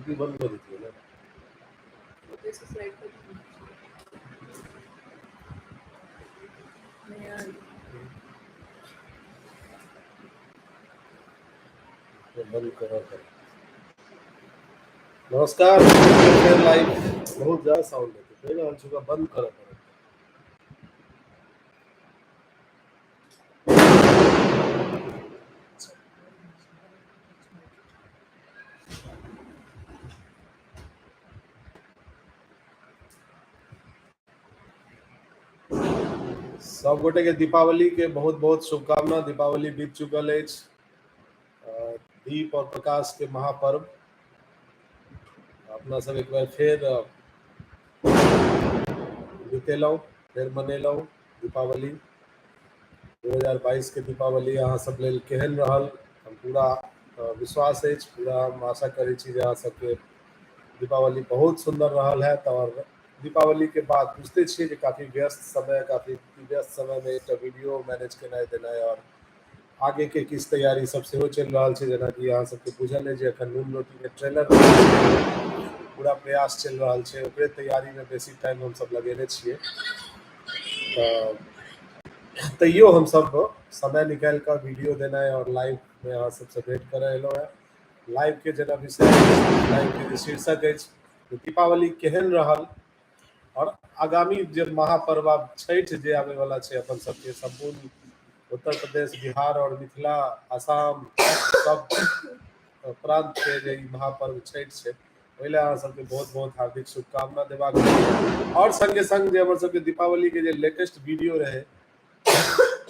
की बंद कर दी है ना। बंद करो। नमस्कार, लाइव बहुत ज्यादा साउंड है, पहले हम चुका बंद करो। सब गोटे के दीपावली के बहुत बहुत शुभकामना। दीपावली बीत चुकल है, दीप और प्रकाश के महापर्व अपना सब एक बार फिर बीतेलौ, फिर मनेलौ दीपावली। 2022 के दीपावली अहाँ सब लेल केहन रहल, हम पूरा विश्वास है, पूरा हम आशा करै छी जे अहाँ सबके दीपावली बहुत सुंदर रहल है। और दीपावली के बाद बुझते छे कि काफी व्यस्त समय में एक वीडियो मैनेज करना देना है और आगे के किस तैयारी सब सेहो चल रहा है। जना कि अहाँ सबके बुझल है जे अखन नून रोटी के ट्रेलर पूरा प्रयास चल रहा है, ओकरे तैयारी में बेसी टाइम हम सब लगेने छिए। तैयो हम सब समय निकाल कर वीडियो देना है और लाइव में अहाँ सबसे भेंट करे एलो है। लाइव के जना विषय, लाइव के शीर्षक है दीपावली केहन रहल और आगामी जे महापर्व छठ जे आवे वाला छे अपन सबके संपूर्ण उत्तर प्रदेश, बिहार और मिथिला, असम सब प्रांत के जे महापर्व छठ छे, पहले अहाँ सबके बहुत बहुत हार्दिक शुभकामना देबाक और संगे संग जे हमर सबके दीपावली के जे लेटेस्ट वीडियो रहे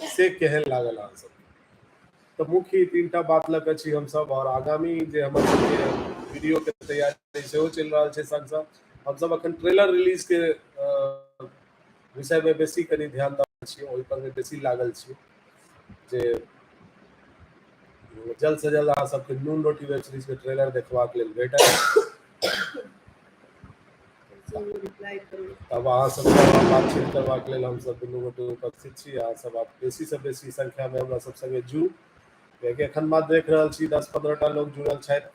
से केहन लागल अहाँ सब। तो मुख्य तीनटा बात लग छी हम सब और आगामी जे हमर सबके वीडियो के तैयारी सेहो चल रहा है। संग संग हम सब अखन ट्रेलर रिलीज के विषय में बेसी कनी ध्यान द छी, ओहि पर में बेसी लागल छी जे जल्द से जल्द अहाँ सबके नून रोटी वेब सीरीज के ट्रेलर देखबाक लेल भेटत। तब अहाँ सब बातचीत करबाक लेल हम सब दुनू गोटे उपस्थित छी। अहाँ सब आप बेसी से बेसी संख्या में हमरा सब संगे जुड़ू, कियाकि एखन बात देख रहल छी 10-15टा लोग जुड़ल छथि,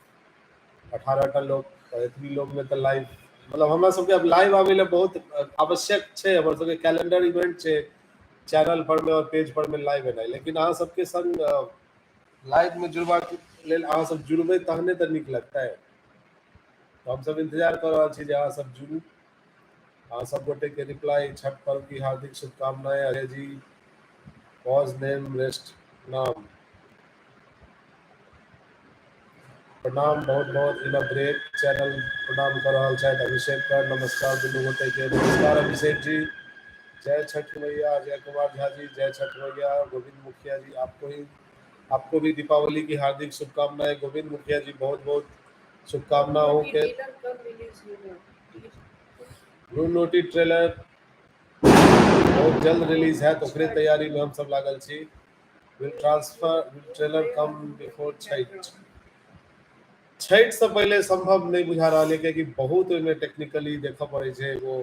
18टा लोग, इतनी लोग में तो लाइव मतलब हमरा सबके अब लाइव आवे ले बहुत आवश्यक छे। हमर सबके कैलेंडर इवेंट छे चैनल पर में और पेज पर में लाइव है, लेकिन अहाँ सबके संग लाइव में जुड़बा लेल अहाँ सब जुड़बे तहने तो निक लगता है। तो हम सब इंतजार कर रहा छी जे अहाँ सब जुड़ू। अहाँ सब गोटे के रिप्लाई छठ पर्व की हार्दिक शुभकामनाएं। अजय जी पॉज नेम रेस्ट नाम प्रणाम बहुत बहुत इन ब्रेक चैनल प्रणाम कर रहा है। अभिषेक कर नमस्कार दुनू गोटे के। नमस्कार अभिषेक जी, जय छठ मैया। अजय कुमार झा जी जय छठ मैया। गोविंद मुखिया जी आपको भी दीपावली की हार्दिक शुभकामनाएं। गोविंद मुखिया जी बहुत बहुत शुभकामनाओं के। नून रोटी ट्रेलर बहुत जल्द रिलीज है, तो ओकरे तैयारी में हम सब लागल छी। Will trailer come before Chhath. Chhath से पहले संभव नहीं बुझा रहा है, क्योंकि बहुत में टेक्निकली देख पड़े छे। वो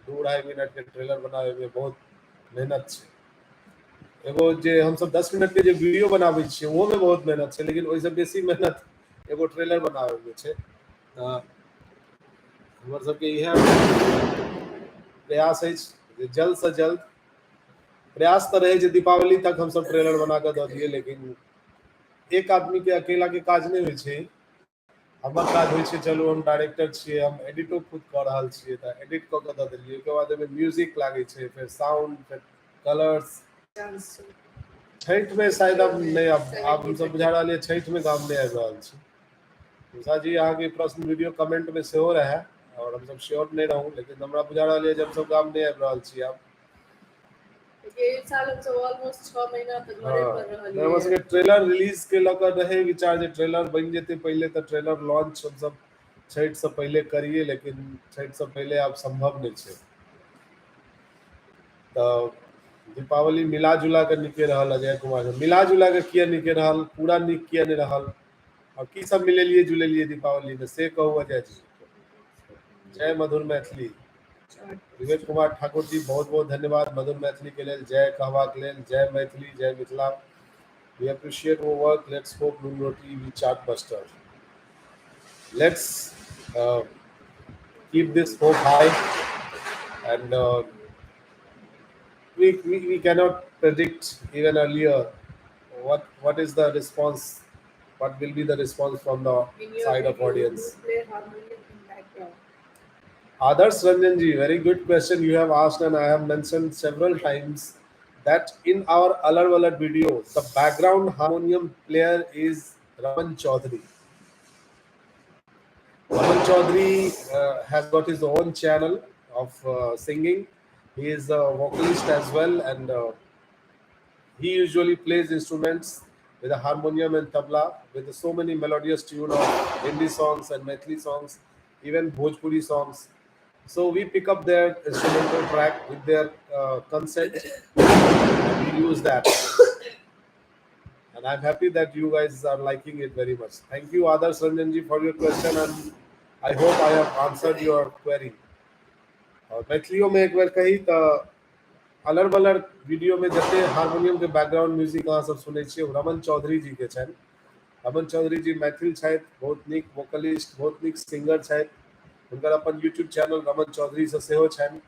2-2.5 मिनट के ट्रेलर बनावे में बहुत मेहनत छे। एगो जे हम सब 10 मिनट के जे वीडियो बनावे छे वो में बहुत मेहनत छे, लेकिन ओइसे बेसी मेहनत एगो ट्रेलर बनावे में छे। हमर सबके यह प्रयास है जल्द से जल्द प्रयास तो रहे दीपावली तक हम सब ट्रेलर बना के दे दिए, लेकिन एक आदमी के अकेला के काज नहीं होय छे। हमर काज होय छे, चलो हम डायरेक्टर छिए, हम एडिटो खुद कर रहल छिए, त एडिट क के द देलिए। के बाद में म्यूजिक लागे छे, फिर साउंड, फिर कलर्स। छठ में शायद अब नहीं, अब हम सब बुझा रहा है छठ में काम नहीं आबि रहल छी। उषा जी अहाँ के प्रश्न वीडियो कमेंट में सेहो रहे और हम सब श्योर नहीं रहूं, लेकिन हमरा बुझा रहा है जब सब काम नहीं आबि रहल छी। अब ये साल हम सब ऑलमोस्ट 6 महीना तक घरे पर रहलिए। हम सब के ट्रेलर रिलीज के लगा रहे विचार जे ट्रेलर बन जेते पहले, तो ट्रेलर लॉन्च हम सब छठ से पहले करिए, लेकिन छठ से पहले अब संभव नहीं छे। तो दीपावली मिला जुला के निके रहल। अजय कुमार मिला जुला के किया निके रहल, पूरा निक किया नहीं रहल, और की सब मिलेलिए जुलेलिए दीपावली में से कहू अजय जी। जय मधुर मैथिली। विवेक कुमार ठाकुर जी बहुत बहुत धन्यवाद मधुर मैथिली के लिए जय कहवाक लेल। जय मैथिली जय Mithila. We appreciate your work. Let's hope Noon Roti be chartbuster. Let's uh, keep this hope high, and we cannot predict even earlier what is the response, what will be the response from the In your side of video, audience. who play harmonium in background? Others, Ranjanji, very good question you have asked, and I have mentioned several times that in our Alar Walar video, the background harmonium player is Raman Chaudhary. Raman Chaudhary has got his own channel of singing. He is a vocalist as well, and he usually plays instruments with a harmonium and tabla with so many melodious tune of Hindi songs and Maithili songs, even Bhojpuri songs. So we pick up their instrumental track with their consent, and we use that. And I'm happy that you guys are liking it very much. Thank you, Adarsh Ranjanji, for your question, and I hope I have answered your query. और मैथिलियों में एक बार कही तो अलर बलर video में जते harmonium के background music अहाँ सब सुनै छियै ओ रमन चौधरी जी के छनि। रमन चौधरी जी मैथिल छथि, बहुत नीक वोकलिस्ट, बहुत नीक सिंगर छथि। हुनकर अपन यूट्यूब चैनल रमन चौधरी से सेहो छनि,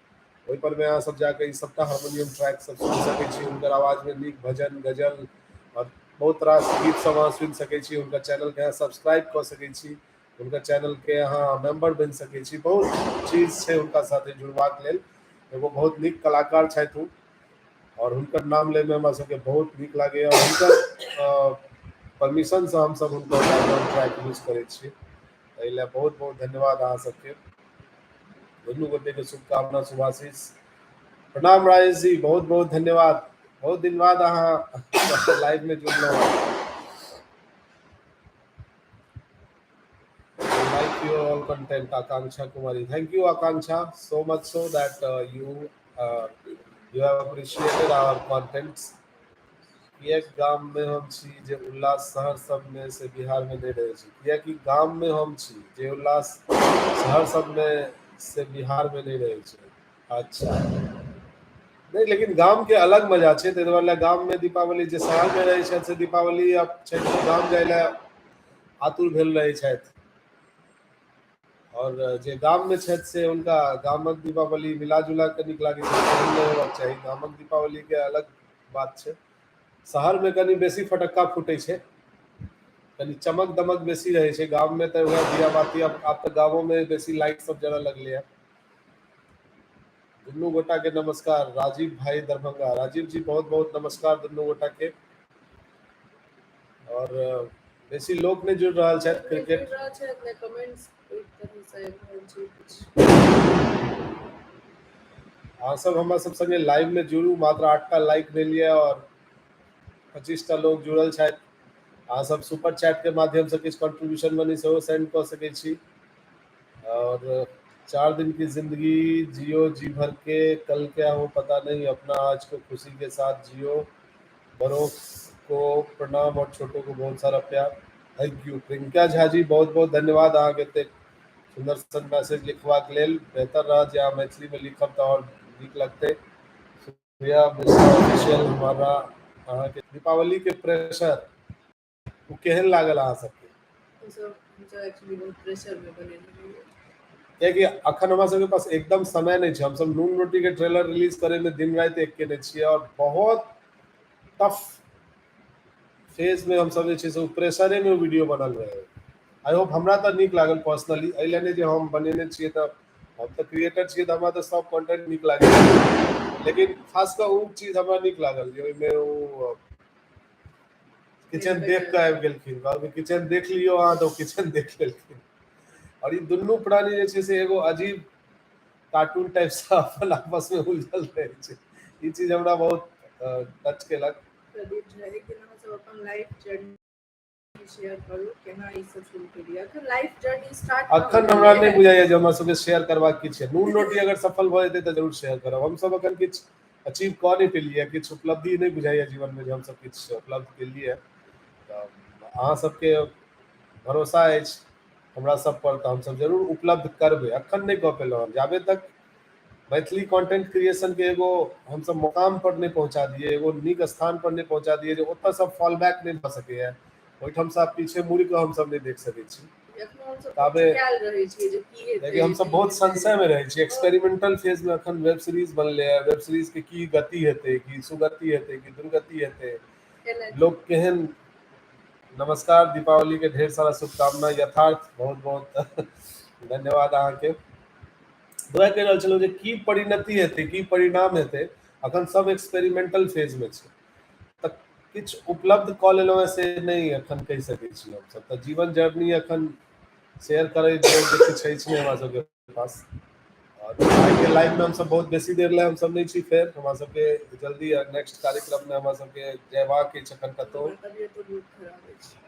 ओहि पर में अहाँ सब जाके ई सबटा हारमोनियम ट्रैक सब सुनि सकै छी। हुनकर आवाज में नीक भजन गजल और बहुत रास गीत सब अहाँ सुनि सकै छी। हुनकर चैनल के अहाँ सब्सक्राइब कऽ सकै छी, हुनकर चैनल के अहाँ मेंबर बनि सकै छी। बहुत चीज छै हुनका साथे जुड़बाक लेल। एगो बहुत नीक कलाकार छथि ओ, और हुनकर नाम ले में हमरा सबके बहुत नीक लागैए। और हुनकर परमिशन से हम सब हुनकर बैकग्राउंड ट्रैक यूज करै छी। एहि लेल बहुत बहुत धन्यवाद अहाँ सबके, दुनू गोटे के शुभकामना शुभाशीष। प्रणाम राजेश जी, बहुत बहुत धन्यवाद। बहुत दिन बाद अहाँ लाइव में जुड़लहुँ। Like your all content, Akanksha Kumari. Thank you, Akanksha, so much so that you have appreciated our contents. किएक गाम में हम छी जे उल्लास शहर सब में से बिहार में नहीं रहे छी, किएकि गाम में हम छी जे उल्लास शहर सब में से बिहार में नहीं रहे छी। अच्छा, नहीं लेकिन गाम के अलग मजा छै, ताहि दुआरे गाम में दीपावली जे शहर में रहे छथि से दीपावली अब छठि में गाम जाय ले आतुर भेल रहे छथि, और जे गाम में छथि से हुनका गामक दीपावली मिला जुला के नीक लागै छै। एहन नहि होबाक चाही, गामक दीपावली के अलग बात छै। शहर में कनी बेसी फटक्का फूटे छै, कनी चमक दमक बेसी रहे छै। गांव में तो वह दिया बाती अब तो गाँवों में बेसी लाइट सब जरा लगले है। दुनू गोटा के नमस्कार। राजीव भाई दरभंगा, राजीव जी बहुत बहुत नमस्कार दुनू गोटा के। और बेसी लोग ने जुड़ रहा है क्रिकेट कमेंट्स एक तरह से कुछ अहाँ सब हमरा सब संगे लाइव में जुड़ू। मात्र 8टा लाइक भेलिए और 25टा लोग जुड़ल छथि। अहाँ सब सुपर चैट के माध्यम से किछु कंट्रीब्यूशन मनी सेहो सेंड कर सकै छी। और 4 दिन की जिंदगी जियो जी भर के, कल क्या हो पता नहीं, अपना आज को खुशी के साथ जियो। बड़ों को प्रणाम और छोटों को बहुत सारा प्यार। थैंक यू प्रियंका झा जी, बहुत बहुत धन्यवाद अहाँ के एतेक सुंदर सन मैसेज लिखबाक लेल। बेहतर रह जे अहाँ मैथिली में लिखब तो और नीक लगते। प्रिया मिश्रा ऑफिशियल हमारा अहाँ के दीपावली के प्रेशर वो केहन लागल अहाँ सबके? हम एक्चुअली बहुत प्रेशर में बने रहिए, कियाकि अखन हमरा सबके पास एकदम समय नहीं है। हम सब नून रोटी के ट्रेलर रिलीज करे में दिन रात एक केने छियै, और बहुत टफ फेज में हम सब जे छै से प्रेशरे में वीडियो बनल रहे। आई होप हमरा तो नीक लागल पर्सनली, एहि लेल जे हम बनेने छियै तो हम तो क्रिएटर छियै, तो हमरा तो सब कंटेंट नीक लागे। लेकिन खास कर वो चीज हमरा नीक लागल जे ओइमे वो किचन देख के आबि गेलखिन, कहलखिन किचन देख लियो अहाँ, तो किचन देख लेलखिन। और ये दुनू प्राणी जे छै से एगो अजीब कार्टून टाइप से अपन आपस में उलझल रहे छै। ई चीज हमरा बहुत टच केलक। प्रदीप झा एक दिन हम सब अपन लाइफ जर्नी शेयर करू, केना ई सब शुरू केलिए। अखन लाइफ जर्नी स्टार्ट अखन हमरा नहीं बुझाइए जे हमरा सबके शेयर करबाक किछ छै। नून रोटी अगर सफल भ जेतै तऽ जरूर शेयर करब। हम सब अखन किछ अचीव कऽ नहीं पेलिए, किछ उपलब्धि नहीं बुझाइए जीवन में जे हम सब किछ उपलब्ध केलिए। तऽ अहाँ सबके भरोसा अछि हमरा सब पर, तऽ हम सब जरूर उपलब्ध करबै। अखन नहीं कऽ पेलहुँ, जाबे तक मैथिली कंटेंट क्रिएशन के एगो हम सब मुकाम पर नहीं पहुंचा दिए, एगो नीक स्थान पर नहीं पहुंचा दिए जे ओतऽ सब फॉल बैक नहीं भऽ सकैए, ओहिठाम से पीछे मुड़ के हम सब नहीं देख सकै छी। एखनो हम सब ताबे ख्याल रहे छी जे की हेतै, देखिए हम सब बहुत संशय में रहे छी। एक्सपेरिमेंटल फेज में अखन वेब सीरीज बनले है। वेब सीरीज के की गति हेतै, की सुगति हेतै, की दुर्गति हेतै, लोग केहन। नमस्कार, दीपावली के ढेर सारा शुभकामना। यथार्थ बहुत बहुत धन्यवाद अहाँ के। वएह कहि रहल छलहुँ जे की परिणति हेतै, की परिणाम हेतै, अखन सब एक्सपेरिमेंटल फेज में छै। तऽ किछु उपलब्ध कऽ लेलहुँ हैं से नहि अखन कहि सकै छी हमसब। तऽ जीवन जर्नी अखन शेयर करे जोग किछु अछि नहि हमरा सबके पास। और आइ के लाइफ में हमसब बहुत बेसी देर ले हमसब नहीं छी। फेर हमरा सबके जल्दी नेक्स्ट कार्यक्रम में हमरा सबके जयबाक अछि अखन कतौ। तबियत तो बहुत खराब है।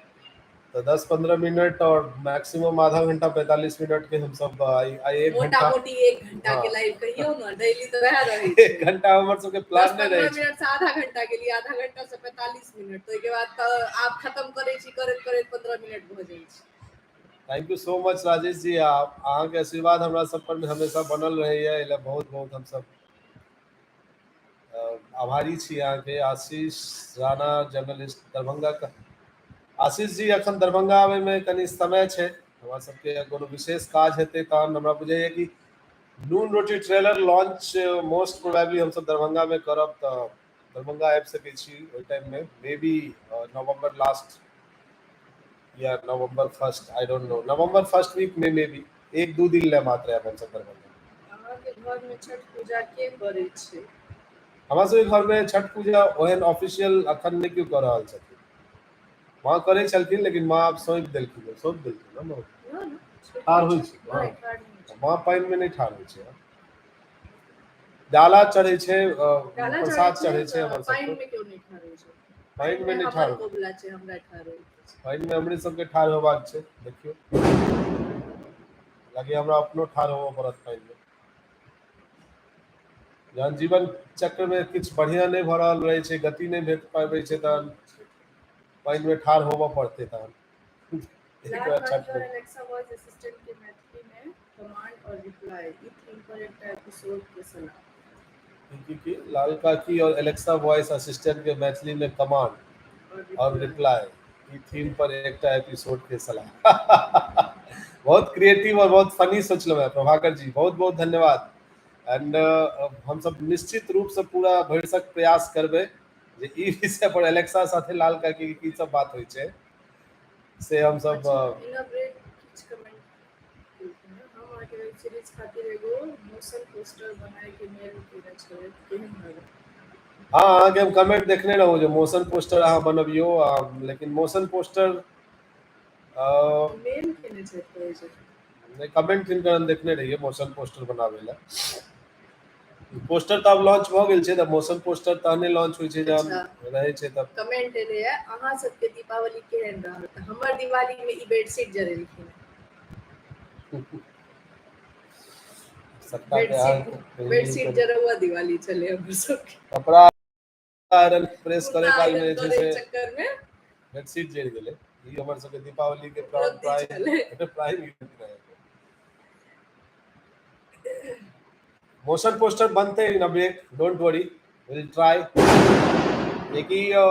तो 10-15 मिनट और मैक्सिमम आधा घंटा 45 मिनट के हम सब आई 1 मोटा घंटा। मोटी 1 घंटा के लाइव कहियो ना, डेली तो वह रहे छै। 1 घंटा हमर सबके प्लान नहीं रहे 10-15 छै। मिनट से आधा घंटा के लिए, आधा घंटा से 45 मिनट, तो के बाद तो आप खत्म करे छी करत करत 15 मिनट भ जाय छै। Thank you so much Rajesh ji. आप अहाँ के आशीर्वाद हमरा सब पर हमेशा बनल रहैया, एला बहुत बहुत हम सब आभारी छी अहाँ के। आशीष राणा जर्नलिस्ट दरभंगा का। आशीष जी अखन दरभंगा आवे में कनी समय छै। हमरा सबके कोनो विशेष काज हेतै तहन हमरा बुझाइया कि नून रोटी ट्रेलर लॉन्च मोस्ट प्रोबेबली हम सब दरभंगा में करब। तऽ दरभंगा आबि सकै छी ओहि टाइम में, मे बी नवंबर लास्ट या November first, I don't know. November first week में मे बी 1-2 दिन ले मात्र आयब हम सब दरभंगा। अहाँ के घर में छठ पूजा के करे छै? हमरा सबके घर में छठ पूजा ओहन ऑफिशियल अखन नहीं क्यों कर रहल छथिन। माँ करे छलखिन लेकिन माँ आब सौंप देलखिन ना माँ। ना ना ठाढ़ होइ छै ना माँ। ठाढ़ नहीं छै। माँ पानि में नहीं ठाढ़ होइ छै। डाला चढ़ै छै, डाला चढ़े प्रसाद छै चढ़ै छै तऽ हमर पानि सबके। में क्यों नहीं ठाढ़ होइ छै? पानि में नहीं ठाढ़ हमर होइ छै। कोबला छै, हमरा ठाढ़ होइ छै। पानि में हमरे सबके ठाढ़ होबाक छै। देखियौ लगे हमरा अपनो ठाढ़ होबऽ पड़त पानि में। जहन जीवन चक्र में किछु बढ़िया नहीं भऽ रहल रहै छै, गति नहीं भेट पाबै छै, तहन पानि में ठाढ़ होबऽ पड़तै तहन। एक लाल बार छठ काकी और में एलेक्सा वॉइस असिस्टेंट के मैथिली में कमांड और रिप्लाई, ई थीम पर एकटा एपिसोड के सलाह। की लाल काकी और एलेक्सा वॉइस असिस्टेंट के मैथिली में कमांड और रिप्लाई, ई थीम पर एकटा एपिसोड के सलाह। बहुत क्रिएटिव और बहुत फनी सोचलहुँ हैं प्रभाकर जी, बहुत बहुत धन्यवाद। एंड हम सब निश्चित रूप से पूरा भरसक प्रयास करबै जे ई विषय पर एलेक्सा साथे लाल काकी के की सब बात होइ छै से हम सब अच्छा इलाबरेट किछ कमेंट केलखिन हैं। हम अहाँ के वेब सीरीज खातिर एगो मोशन पोस्टर बनाए के मेल केने छलै, केहन लागल? हाँ अहाँके हम कमेंट देखने रहूँ जो मोशन पोस्टर अहाँ बनबियो, लेकिन मोशन पोस्टर मेल केने छै कहै छै। नहीं कमेंट हिनकर हम देखने रहिए मोशन पोस्टर बनावे ला। पोस्टर तऽ आब लॉन्च भऽ गेल छै, तऽ मोशन पोस्टर तहने लॉन्च होइ छै जहन अच्छा रहै छै तब। कमेंट एले है, अहाँ सबके दीपावली केहन रहल? तऽ हमर दिवाली में ई बेडशीट जरेलखिन। सबटा के अहाँ बेडशीट जरौआ दिवाली चले हमर सबके। कपड़ा आयरन प्रेस करे कुर्ता काल में आयरन जे छै करे से चक्कर में बेडशीट जरि गेलै। ई हमर सबके दीपावली के उपलब्धि छलै। प्राइम इवेंट रहे। मोशन पोस्टर बनते इन अ ब्रेक, डोंट वरी, विल ट्राई। देखिए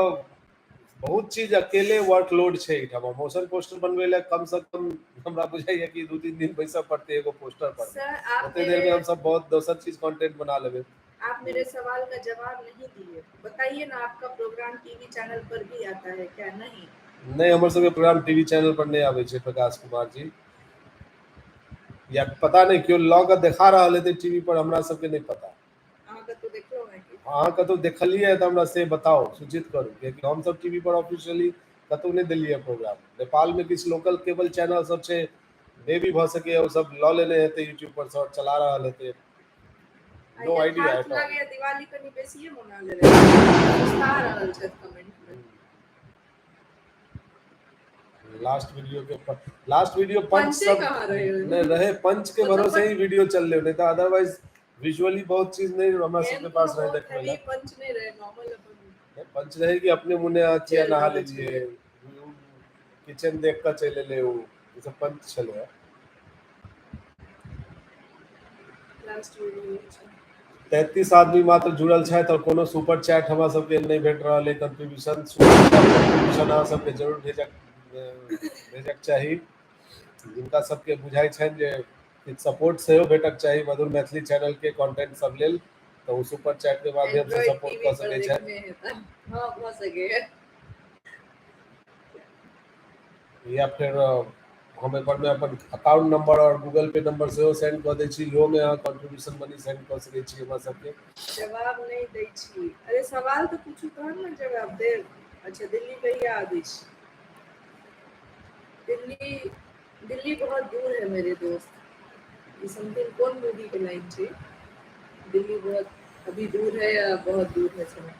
बहुत चीज अकेले वर्कलोड छै एहिठाम। मोशन पोस्टर बनबै ला कम से कम हमरा बुझाइया कि 2-3 दिन बैसऽ पड़तै एगो पोस्टर पर। सर आप ओते देर में हम सब बहुत दोसर चीज कंटेंट बना लेबै। आप मेरे सवाल का जवाब नहीं दिए, बताइए ना। आपका प्रोग्राम टीवी चैनल पर भी आता है क्या? नहीं नहीं हमर सबके प्रोग्राम टीवी चैनल पर नहीं आबै छै प्रकाश कुमार जी, या पता नहीं क्यों लॉ के देखा रहल हेतै टीवी पर, हमरा सबके नहीं पता। अहाँ कतौ देखलहुँ हैं कि? अहाँ कतौ देखलियै तऽ हमरा से बताउ, सूचित करू, कियाकि हम सब टीवी पर ऑफिशियली कतौ नहीं देलियै प्रोग्राम। नेपाल में किछु लोकल केबल चैनल सब छै, मे भी भऽ सकैया ओ सब लऽ लेने हेतै यूट्यूब पर से और चला रहल हेतै। नो आइडिया यथार्थ एट ऑल। लागैया दिवाली कनी बेसिए मना लेले सुस्ता रहल छथि कमेंट में। लास्ट वीडियो पंच पंचे सब कहाँ रहे नहीं रहे, पंच के मतलब भरोसे ही वीडियो चल रहे, नहीं तो अदरवाइज विजुअली बहुत चीज नहीं हमरा सबके पास रहे देखने ला। पंच नहीं रहे, नॉर्मल अपन पंच रहे कि अपने मुन्ने किया चल नहा रहल लेलिए, किचन देख कर चले ले, वो ये सब पंच चले। लास्ट वीडियो 33 आदमी मात्र जुड़ल छथि और कोनो सुपर चैट हमरा सबके नहीं भेट रहल है। कंट्रीब्यूशन अहाँ सबके जरूर भेजक चाही। जिनका सबके बुझाइ छनि जे किछु सपोर्ट सेहो भेटक चाही मधुर मैथिली चैनल के कंटेंट सब लेल, तो उ सुपर चैट के माध्यम से एंड्रॉइड सपोर्ट टीवी कर पर सकै छथि। देखने हेता। हाँ भ सकैए। या फिर हम एपर में अपन अकाउंट नंबर और गूगल पे नंबर सेहो सेंड कऽ दै छी, इहो में अहाँ कंट्रीब्यूशन मनी सेंड कऽ सकै छी हमरा सबके। जवाब नहीं दै छी। अरे सवाल तो पूछू तहन ना जवाब देब। अच्छा दिल्ली कहिया आबै छी? दिल्ली दिल्ली बहुत दूर है मेरे दोस्त। ये समथिंग कौन मूवी के लाइन थी? दिल्ली बहुत अभी दूर है या बहुत दूर है समय?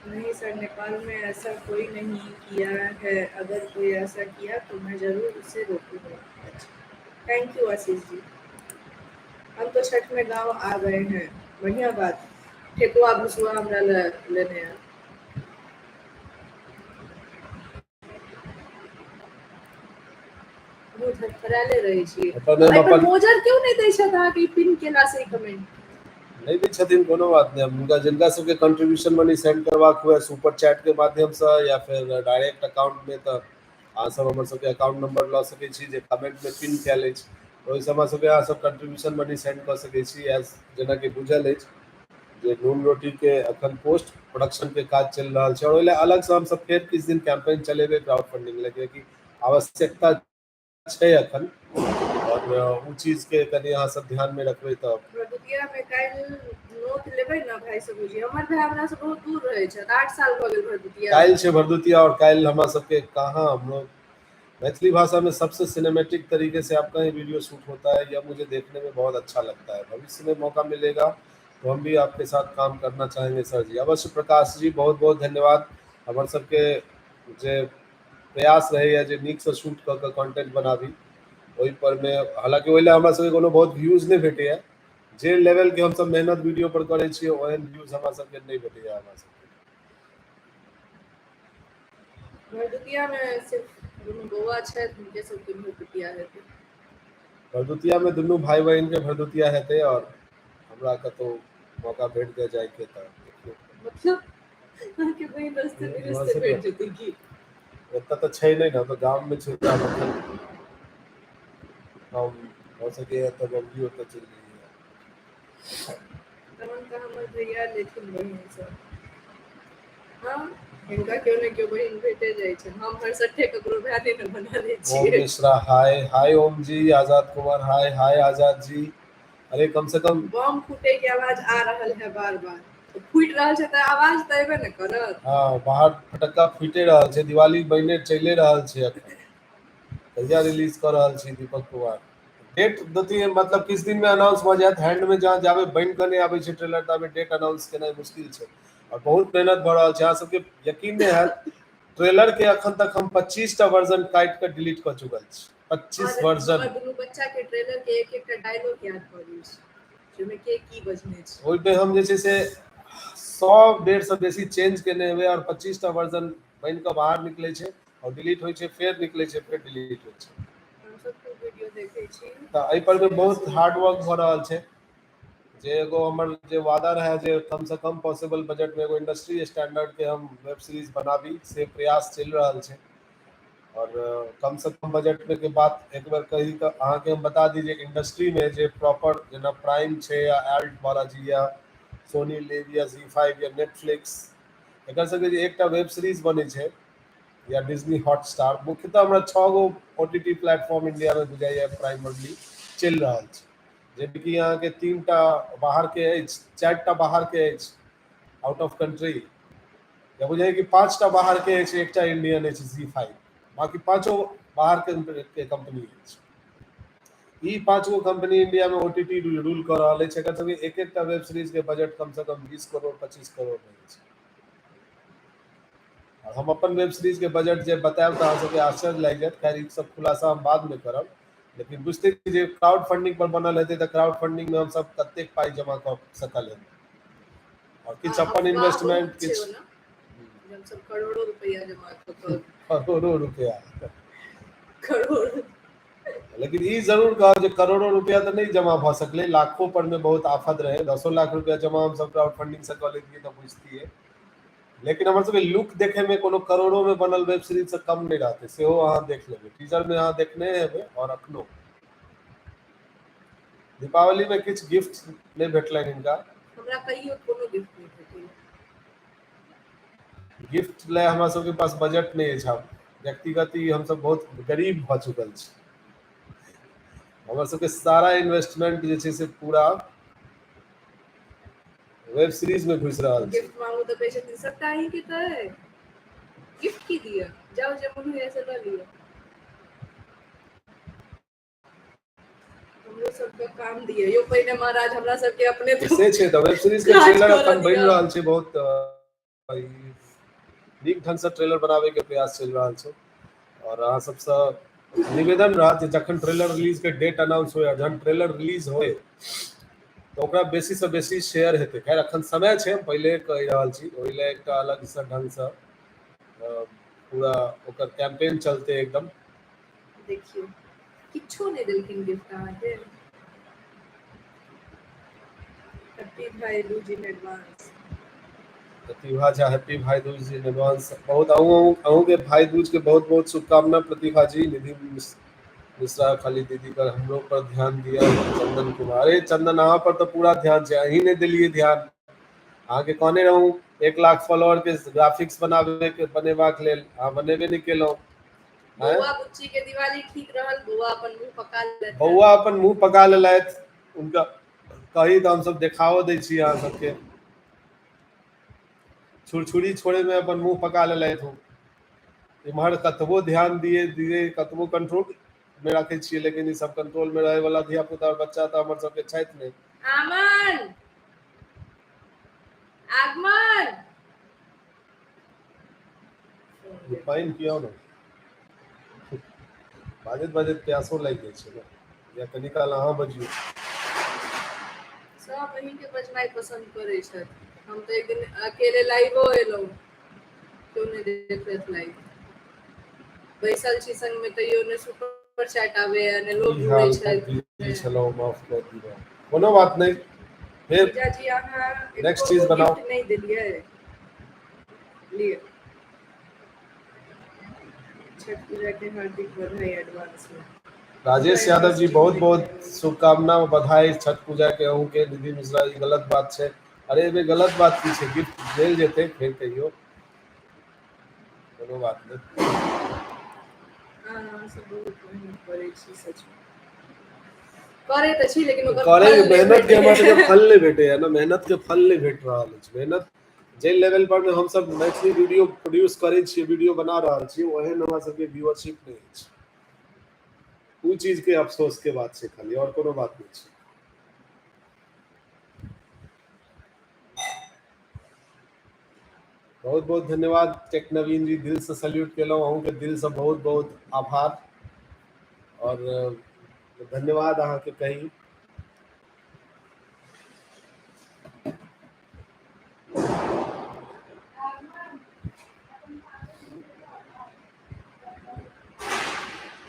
नहीं सर, नेपाल में ऐसा कोई नहीं किया है। अगर कोई ऐसा किया तो मैं जरूर उसे रोकूंगा। अच्छा थैंक यू आशीष जी। हम तो छठ में गांव आ गए हैं। बढ़िया बात। ठेकुआ भुसुआ हमरा लेने आयल। मुँह थरथराले रहै छी। अपन हम एहि पर अपन मोजर क्यों नहीं दै छथि अहाँके ई पिन केला से कमेंट? नहीं दै छथिन, कोनो बात नहीं। हम जिनका सबके कंट्रीब्यूशन मनी सेंड करबाक हुए सुपर चैट के माध्यम से या फिर डायरेक्ट अकाउंट में, तो अहाँ सब हमर सबके अकाउंट नंबर लऽ सकै छी जे कमेंट में पिन कैल अछि, ओहिसँ हमरा सबके अहाँ सब कंट्रीब्यूशन मनी सेंड कऽ सकै छी। एज जेना कि बुझल अछि जे नून रोटी के अखन पोस्ट प्रोडक्शन के काज चल रहा है, और ओहि अलग से हम सब फिर किछु दिन कैंपेन चलेबे क्राउड फंडिंग लेके कि आवश्यकता छै अखन, और उ चीज के कनी अहाँ सब ध्यान में रखबै तब। भरदुतिया में काल्हि नोत लेबै ना भाई सब जी? हमर भाई हमरा से बहुत दूर रहै छथि। 8 साल भऽ गेल भरदुतिया। काल्हि छै भरदुतिया, और काल्हि हमरा सबके कहाँ हम लोग मैथिली भाषा में सबसे सिनेमेटिक तरीके से आपका ये वीडियो शूट होता है, यह मुझे देखने में बहुत अच्छा लगता है। भविष्य में मौका मिलेगा तो हम भी आपके साथ काम करना चाहेंगे सर जी। अवश्य प्रकाश जी, बहुत बहुत धन्यवाद। हमर सबके जे प्रयास रहैया जे नीक से शूट कऽ के कंटेंट बनाबी, ओहि पर में हालांकि ओहि हमरा सबके कोनो बहुत व्यूज नहीं भेटैया। जे लेवल के हम सब मेहनत वीडियो पर करै छियै ओहन व्यूज हमरा सबके नहीं भेटैया। हमरा सबके भरदुतिया में सिर्फ दुनू बौआ छथि, हुनके सबके भरदुतिया हेतै। भरदुतिया में दुनू भाई बहन के भरदुतिया हेतै, और हमरा कतौ मौका भेट जाए के तऽ देखियौ। मतलब अहाँके बहिन रास्ते हमरा बिरस्ते सबके भेट जेतै की? एतऽ तऽ छै नहीं ना, तो गाम में छै तऽ हम हो सके तऽ जल्दी ओतऽ चलि जाइए। तहन तऽ हमर भैया लेथिन बहिन सब। हाँ हिनका केओ ने केओ बहिन भेटे जाइ छै। हम हरसठे ककरो भाय नहि ने बना लै ओम छियै। मिश्रा हाय हाय, ओम जी। आजाद कुमार हाय हाय आजाद जी। अरे कम से कम बम फूटे के आवाज आ रहल है बार बार। तो फूटि रहल छै तऽ आवाज तऽ एबे ने करत। हाँ बाहर फटक्का फूटे रहल छै, दिवाली बहिने चले रहल छै अखन। कहिया रिलीज कर रहल छी दीपक कुमार? डेट देतियै मतलब किछु दिन में अनाउंस भऽ जायत। हैंड में जहाँ जाबे बनि कऽ नहीं आबै छै ट्रेलर, ताबे डेट अनाउंस केनाइ मुश्किल छै, और बहुत मेहनत भऽ रहल छै। अहाँ सबके यकीन नहीं हैत, ट्रेलर के अखन तक हम 25 टा वर्जन काटि कऽ डिलीट कऽ चुकल छी। 25 और वर्जन। हमर दुनू बच्चा के ट्रेलर के एक एकटा डायलॉग याद भऽ गेल छै, जाहिमे के की बजने छै। ओहि पे हम जे छै से 100 150 से बेसी चेंज केने हेबै, और 25 टा वर्जन बनि कऽ बाहर निकलै छै और डिलीट होइ छै, फेर निकलै छै, फेर डिलीट होइ छै। हम सब खूब वीडियो देखै छी, तऽ एहि पर में से बहुत हँसी हार्ड लगैत वर्क अछि। भऽ रहल छै। जे एगो हमर जे वादा रहे जे कम से कम पॉसिबल बजट में एगो इंडस्ट्री स्टैंडर्ड के हम वेब सीरीज बनाबी, से प्रयास चलि रहल छै। और कम से कम बजट में के बात एक बार कही तो अहाँ के हम बता दी जे इंडस्ट्री में जे प्रॉपर जेना प्राइम छै या एल्ट बालाजी या सोनी लिव या जी5 या नेटफ्लिक्स, एकर सबके जे एकटा वेब सीरीज बनै छै, या डिज्नी हॉटस्टार, मुख्यतः हमरा 6 गो ओटीटी प्लेटफॉर्म इंडिया में बुझाइए प्राइमरली चलि रहल छै। जाहिमे कि अहाँके 3 टा बाहर के अछि, 4 टा बाहर के अछि आउट ऑफ कंट्री, या बुझाइए कि 5 टा बाहर के अछि, एकटा इंडियन अछि जी5, बाकी पांचों बाहर के कंपनी अछि। ई 5 गो कंपनी इंडिया में ओटीटी रूल कर रहल अछि। एकर सबके एक एकटा वेब सीरीज के बजट कम से कम 20 करोड़ 25 करोड़ रहै छै। और हम अपन वेब सीरीज के बजट जे बतायब तऽ अहाँ सबके आश्चर्य लागि जायत। खैर ई सब खुलासा हम बाद में करब, लेकिन बुझते छी जे क्राउड फंडिंग पर बनल हेतै तऽ क्राउड फंडिंग में हम सब कतेक पाई जमा कऽ सकल हेतै, और किछु अपन अफवाह इन्वेस्टमेंट, बहुत छै किछु ओना जे हम सब करोड़ों रुपया जमा कऽ कऽ करोड़ों रुपया। करोड़ लेकिन ई जरूर कहब जे करोड़ों रुपया तऽ नहीं जमा भऽ सकलै, लाखों पर में बहुत आफत रहे। 10 लाख रुपया जमा हम सब क्राउड फंडिंग से कऽ लेतियै तऽ बुझतियै। लेकिन हमर सबके लुक देखे में कोनो करोड़ों में बनल वेब सीरीज से कम नहीं रहते, सेहो अहाँ देख लेबै, टीजर में अहाँ देखने हेबै। और अखनो दीपावली में किछ गिफ्ट नहीं भेटलनि हिनका, हमरा कहियो कोनो गिफ्ट नहीं भेटल। गिफ्ट ले हमरा सबके पास बजट नहीं है। व्यक्तिगत ही हम सब बहुत गरीब भ चुकल छी। हमर सबके सारा इन्वेस्टमेंट जे छै से पूरा वेब सीरीज में घुस रहल छै। गिफ्ट मांगू तो पैसे दे सकता ही कि तो है गिफ्ट की दिया, जाओ जब मन ऐसे ले लियो। हमरो सबके काम दिए यो पहिने महाराज, हमरा सबके अपने तो से छै। त वेब सीरीज के ट्रेलर अपन बन रहल छै, बहुत नीक ढंग से ट्रेलर बनावे के प्रयास चल रहल छै। और अहाँ सबसे निवेदन रहत जे जखन ट्रेलर रिलीज के डेट अनाउंस होय, जखन ट्रेलर रिलीज होय तो ओकरा बेसी से बेसी शेयर हेतै। खैर अखन समय छै, पहिले कहि रहल छी, ओहि ले एकटा अलग से ढंग से पूरा ओकर कैंपेन चलते एकदम। देखियो किछो नहीं देलखिन गिफ्ट अहाँके। हैप्पी भाई दूज इन एडवांस। प्रतिभा झा हैप्पी भाई दूज इन एडवांस। बहुत अहूँ के भाई दूज के बहुत बहुत शुभकामना प्रतिभा जी। निधि मिश्रा खाली दीदी पर हम लोग पर ध्यान दिया। चंदन कुमार, अरे चंदन अहाँ पर तो पूरा ध्यान छै, अहीं ने दिलिए ध्यान। अहाँ के कहने रहूं 1 लाख फॉलोअर के ग्राफिक्स बनावे के बनेबाक लेल, अहाँ बनेबे नहीं केलौ। बौआ बुच्ची के दिवाली ठीक रहल, बौआ अपन मुंह पका लेलैथ। बौआ अपन मुंह पका लेलैथ, उनका कही तो हम सब देखाओ दै छी अहाँ सबके। छुरछुरी छोड़े में अपन मुंह पका लेलैथ। इम्हर कतबो ध्यान दिए कतबो कंट्रोल में रखे छिए, लेकिन ई सब कंट्रोल में रहे वाला धिया पुता और बच्चा तो हमर सबके छैथ नहीं। आमन आगमन पाइन पियो ना, बाजत बाजत प्यासो लग जाय छै ना, या कनी काल अहाँ बजियो। सब अहीं के बजनाई पसंद करे छथि। हम तो एक दिन अकेले लाइवो एलौ, क्यों नहीं देखत लाइव, बैसल छी संग में तैयो ने सुपर चैट आवे ने लोग जुड़े छै। चलो माफ कर दिया, कोनो बात नहीं। फिर पूजा जी अहाँ नेक्स्ट चीज बनाओ। गिफ्ट नहीं दिलिए लिए। छठ पूजा के हार्दिक बधाई एडवांस में। राजेश यादव जी बहुत बहुत शुभकामना बधाई छठ पूजा के अहूँ के। निधि मिश्रा जी गलत बात छै, अरे एमे गलत बात की छै, गिफ्ट देल जेतै फेर कहियो, कोनो बात नहीं। हां सब बहुत मेहनत करे छी, सच में करे त छी, लेकिन ओकर करे फल मेहनत के हमरा सबके फल नहीं भेटे है ना, मेहनत के फल नहीं भेट रहल है। मेहनत जे लेवल पर में हम सब मैथिली वीडियो प्रोड्यूस करे छी, वीडियो बना रहल छी, ओहन हमरा सबके व्यूअरशिप नहीं है। उ चीज के अफसोस के बात छै खाली, और कोनो बात नहीं छै। बहुत बहुत धन्यवाद टेक नवीन जी, दिल से सल्यूट केलौ अहूँ के, दिल से बहुत बहुत आभार और धन्यवाद अहाँ के कही।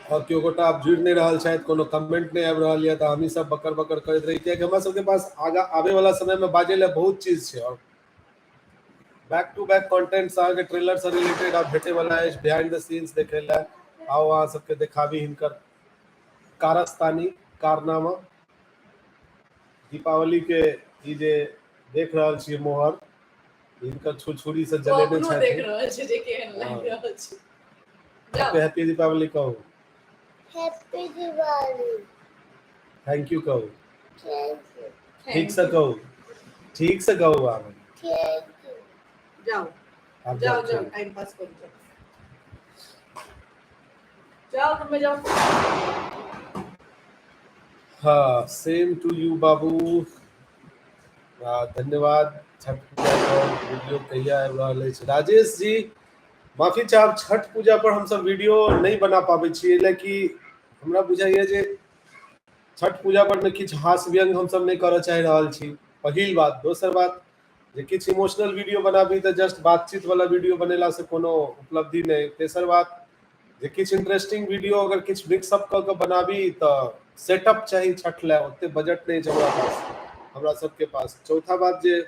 और केओ गोटा आप जुड़ नहीं रहल शायद, कोनो कमेंट नहीं आबि रहल है, तो हम ही सब बकर बकर करते रही, कियाकि हमरा सबके पास आगा आवे वाला समय में बाजे ला बहुत चीज छै। और बैक टू बैक कंटेंट्स अहाँ के ट्रेलर से रिलेटेड आप भेटे वाला है, बिहाइंड द सीन्स देखे ला। आओ अहाँ सबके देखाबी हिनकर कारस्तानी कारनामा। दीपावली के ई जे देख रहल छी मोहर, हिनकर छुरछुरी से जलेने छै। देख रहल छै जे केहन लागि रहल छै। हैप्पी दीपावली कहू। हैप्पी दिवाली। थैंक यू कहू। Thank U. ठीक से कहू, ठीक से कहू। आप जाओ आप जाओ जाओ टाइम पास करो, जाओ रूम में जाओ। हाँ, सेम टू यू बाबू। धन्यवाद। छठ पूजा पर वीडियो कहिया आबि रहल अछि। राजेश जी माफी चाहब, छठ पूजा पर हम सब वीडियो नहीं बना पाबै छियै, लेकिन हमरा बुझाइए जे छठ पूजा पर में किछु हास्य व्यंग हम सब नहीं करऽ चाहि रहल छी, पहिल बात। दोसर बात जे किछु इमोशनल वीडियो बनाबी तो जस्ट बातचीत वाला वीडियो बनेला से कोनो उपलब्धि नहीं। तेसर बात जे किछु इंटरेस्टिंग वीडियो अगर किछु मिक्सअप कऽ के बनाबी तो सेटअप चाहिए छठ ला, ओते बजट नहीं छै हमरा पास, हमरा सबके पास। चौथा बात जे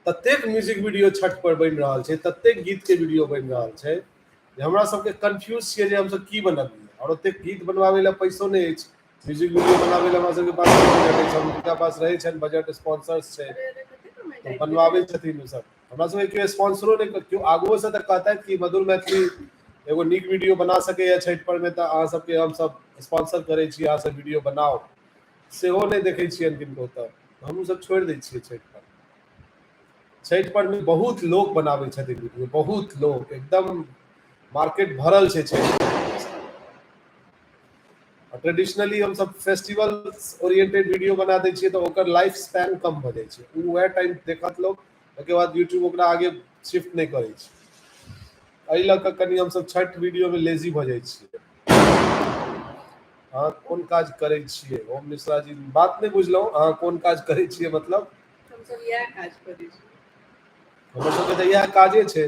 ततेक म्यूजिक वीडियो छठ पर बनि रहल छै, ततेक गीत के वीडियो बनि रहल छै जे हमरा सबके कंफ्यूज छियै जे हमसब की बनबियै, और ओतेक गीत बनवाबै लए पैसो नहि अछि, म्यूजिक वीडियो बनाबै लए हमरा सबके पास बजट अछि, हुनका पास रहै छनि बजट, स्पॉन्सर्स छै अरे अरे कते कमाई तो टाइप बनवाबै के छथिन ओ सब। हमरा सबके केओ स्पॉन्सरो नहि, केओ आगुओ से तऽ कहतथि कि मधुर मैथिली एगो नीक वीडियो बना सकैए छठि पर में, तऽ अहाँ सबके हमसब स्पॉन्सर करै छी, अहाँ सब वीडियो बनाउ, सेहो नहि देखै छियनि किनको, तऽ हमहूँ सब छोड़ि दै छियै छठि पर। छठि पर में बहुत लोग बनाबै छथिन वीडियो, बहुत लोग, एकदम मार्केट भरल छै छठि पर। ट्रेडिशनली हम सब फेस्टिवल ओरिएंटेड वीडियो बना दै छियै तऽ ओकर लाइफ स्पैन कम भऽ जाइ छै, उ वएह टाइम देखत लोग, ओके बाद यूट्यूब ओकरा आगे शिफ्ट नहीं करै छै। एहि लऽ कऽ कनि हमसब छठि वीडियो में लेजी भऽ जाइ छियै। अहाँ कोन काज करै छियै ओम मिश्रा जी, बात नहि बुझलहुँ, अहाँ कोन काज करै छियै मतलब? हम सब इएह काज करै छी। हमर सबके तऽ इएह काजे छै,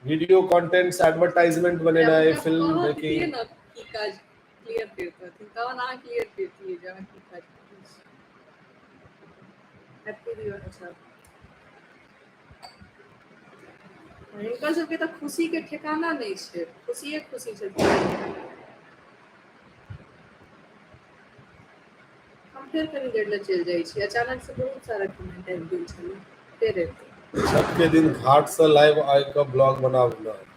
वीडियो कंटेंट्स, एडवर्टाइजमेंट या बनेनाइ, हुनका फिल्म कह दितियै मेकिंग। न की काज क्लियर करतथिन, तहन अहाँ क्लियर करतियै जे अहाँ की काज करै छी। Happy Diwali sir. हिनकर सबके तऽ खुशी के ठिकाना नहि छै, खुशिये खुशी छथिन। हम फेर कनी देर ले चलि जाइ छी, अचानक से बहुत सारा कमेंट आबि गेल छलै, फेर एतै। छठ के दिन घाट से लाइव आइ कऽ ब्लॉग बनाउ,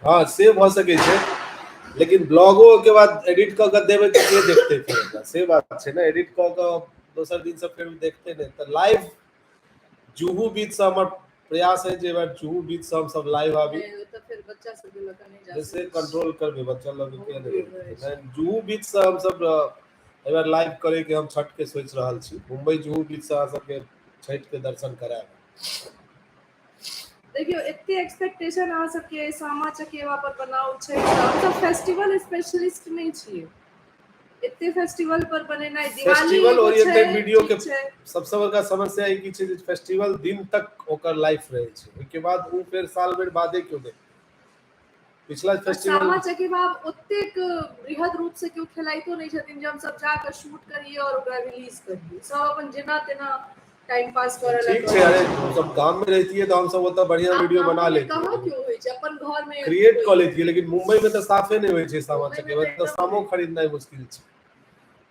हाँ से भऽ सकै छै, लेकिन ब्लॉगो के बाद एडिट कऽ के देबै तऽ के देखतै फेर ओकरा, से बात छै ने, एडिट कऽ के दोसर दिन से फेर देखतै नहि, तऽ लाइव जुहू बीच से हमर प्रयास है जे एहि बार जुहू बीच से हम सब लाइव आबी, नहि ओ तऽ फिर बच्चा सबके लऽ कऽ नहि जा जैसे सकै छी, कंट्रोल करबै, बच्चा लोग के बहुत किया भीड़ रहै छै। नहीं, जुहू बीच से हम सब एहि बार लाइव करे के हम छठ के सोचि रहल छी, मुंबई जुहू बीच से अहाँ सबके छठि के दर्शन करायब। देखियौ एते एक्सपेक्टेशन अहाँ सबके सामा चकेवा पर बनाउ छै, हम सब फेस्टिवल स्पेशलिस्ट नहि छियै, एते फेस्टिवल पर बनेनाइ, दिवाली फेस्टिवल एगो छै ओरिएंटेड वीडियो के ठीक छै। सबसे बड़का समस्या ई की छै जे फेस्टिवल दिन तक ओकर लाइफ रहै छै, ओहिके बाद उ फेर साल भरि बादे क्यों देखतै। पिछला बट फेस्टिवल सामा चकेवा ओतेक बृहद रूप से केओ खेलाइतो नहीं छथिन जे हम सब जाके शूट करियै और ओकरा रिलीज करियै, सब अपन जेना तेना टाइम पास करऽ लए ठीक छै, करै अरे छै। सब गाम में रहतियै तऽ हम सब ओतऽ बढ़िया आब वीडियो गामो बना में लेतियै, कहाँ लेकिन क्यों होइ छै, अपन घर में क्रिएट कऽ होइए। लेतियै, लेकिन मुंबई में तऽ साफे नहि होइ छै सामा मुंबई में चकेवा, तऽ एकदम सामो नहीं। खरीदनाइ मुश्किल छै,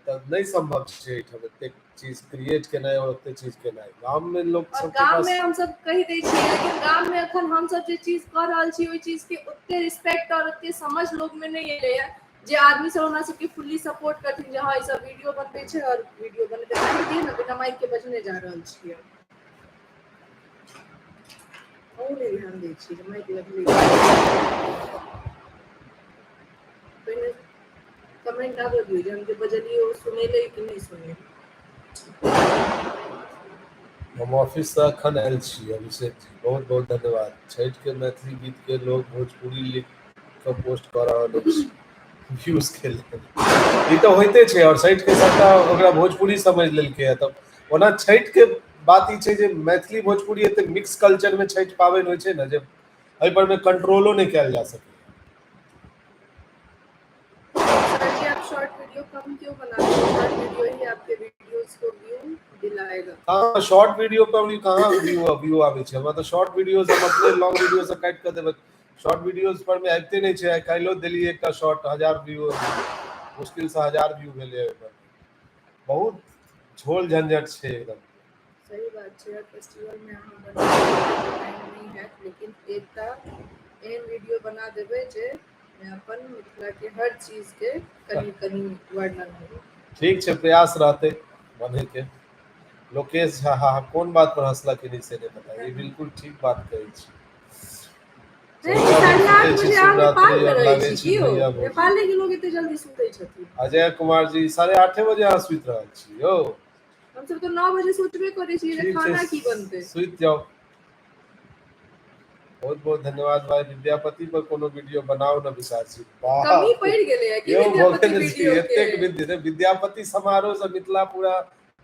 तब नहीं संभव छै एहिठाम एतेक चीज क्रिएट केनाइ और ओते चीज केनाइ, गाम में लोग और सबके गाम पास में हम सब कहि दै छियै, लेकिन गाम में अखन हम सब जे चीज कऽ रहल छी ओहि चीज के ओते रिस्पेक्ट और ओते समझ लोग में नहीं एलै है, जे आदमी सब हमरा सबके फुल्ली सपोर्ट करथिन जे हाँ ई सब वीडियो बनबै छै और वीडियो बनबे दियै ने, बिना माइक के बजने जा रहल छियै। अहूँ नहि ध्यान दै छियै जे माइक लगले छै। पहिने कमेंट आबै दियौ जे हम जे बजलियै ओ सुनेलै कि नहीं सुनेलै। हम ऑफिस से अखन आयल छी, अभिषेक जी बहुत बहुत धन्यवाद। छठि के मैथिली गीत के लोग भोजपुरी लिख कऽ पोस्ट कऽ रहल अछि व्यूज के लेल, ई तऽ होइते छै, और छठि के सबटा ओकरा भोजपुरी समझ लेलकै है, तब ओना छठि के बात ई छै जे मैथिली भोजपुरी एते मिक्स कल्चर में छठि पाबनि होइ छै ने, जे एहि पर में कंट्रोलो नहीं कयल जा सकै। सर जी आप शॉर्ट वीडियो कम क्यों बनाते हैं, शॉर्ट वीडियो ही आपके वीडियोस को व्यू दिलाएगा। हाँ शॉर्ट वीडियो पर भी कहाँ व्यू आबै छै, हमरा तऽ शॉर्ट वीडियो से अपने लॉन्ग वीडियो से काटि कऽ देबै, शॉर्ट वीडियोज पर में आबिते नहीं छै, आइ काल्हिओ देलियै एकटा शॉर्ट 1000 व्यू, मुश्किल से 1000 व्यू भेलै, बहुत झोल झंझट छै एकदम। सही बात है, फेस्टिवल में अहाँ बनबै टाइम नहीं है, लेकिन एकटा एहन वीडियो बना देबै जे अपन मिथिला के हर चीज के कनी कनी वर्णन हो। ठीक छै, प्रयास रहतै बने के। लोकेश झा हा कोन बात पर हंसलखिन से नहीं पता, ये बिल्कुल ठीक बात कहै छी। नहीं चौदह दिन सुतै 8:30 छी बजे अहाँ नेपाल शिवरात्रि में और रहै लागै छी छी की यौ, भैया भौजी। नेपाल के लोग एते जल्दी सुतै छथिन। अजय कुमार जी 8:30 बजे अहाँ सुति रहल छी यौ। हम सब तो 9 बजे सुतबे करै छी, ठीक छै खाना की बनतै। सुति जाउ। बहुत बहुत धन्यवाद भाई, विद्यापति पर कोनो वीडियो बनाउ न विशाल जी। कमी बाप पड़ि गेलै है कि यौ विद्यापति भोगेन्द्र जी वीडियो के एतेक विद्यापति समारोह से मिथिला पूरा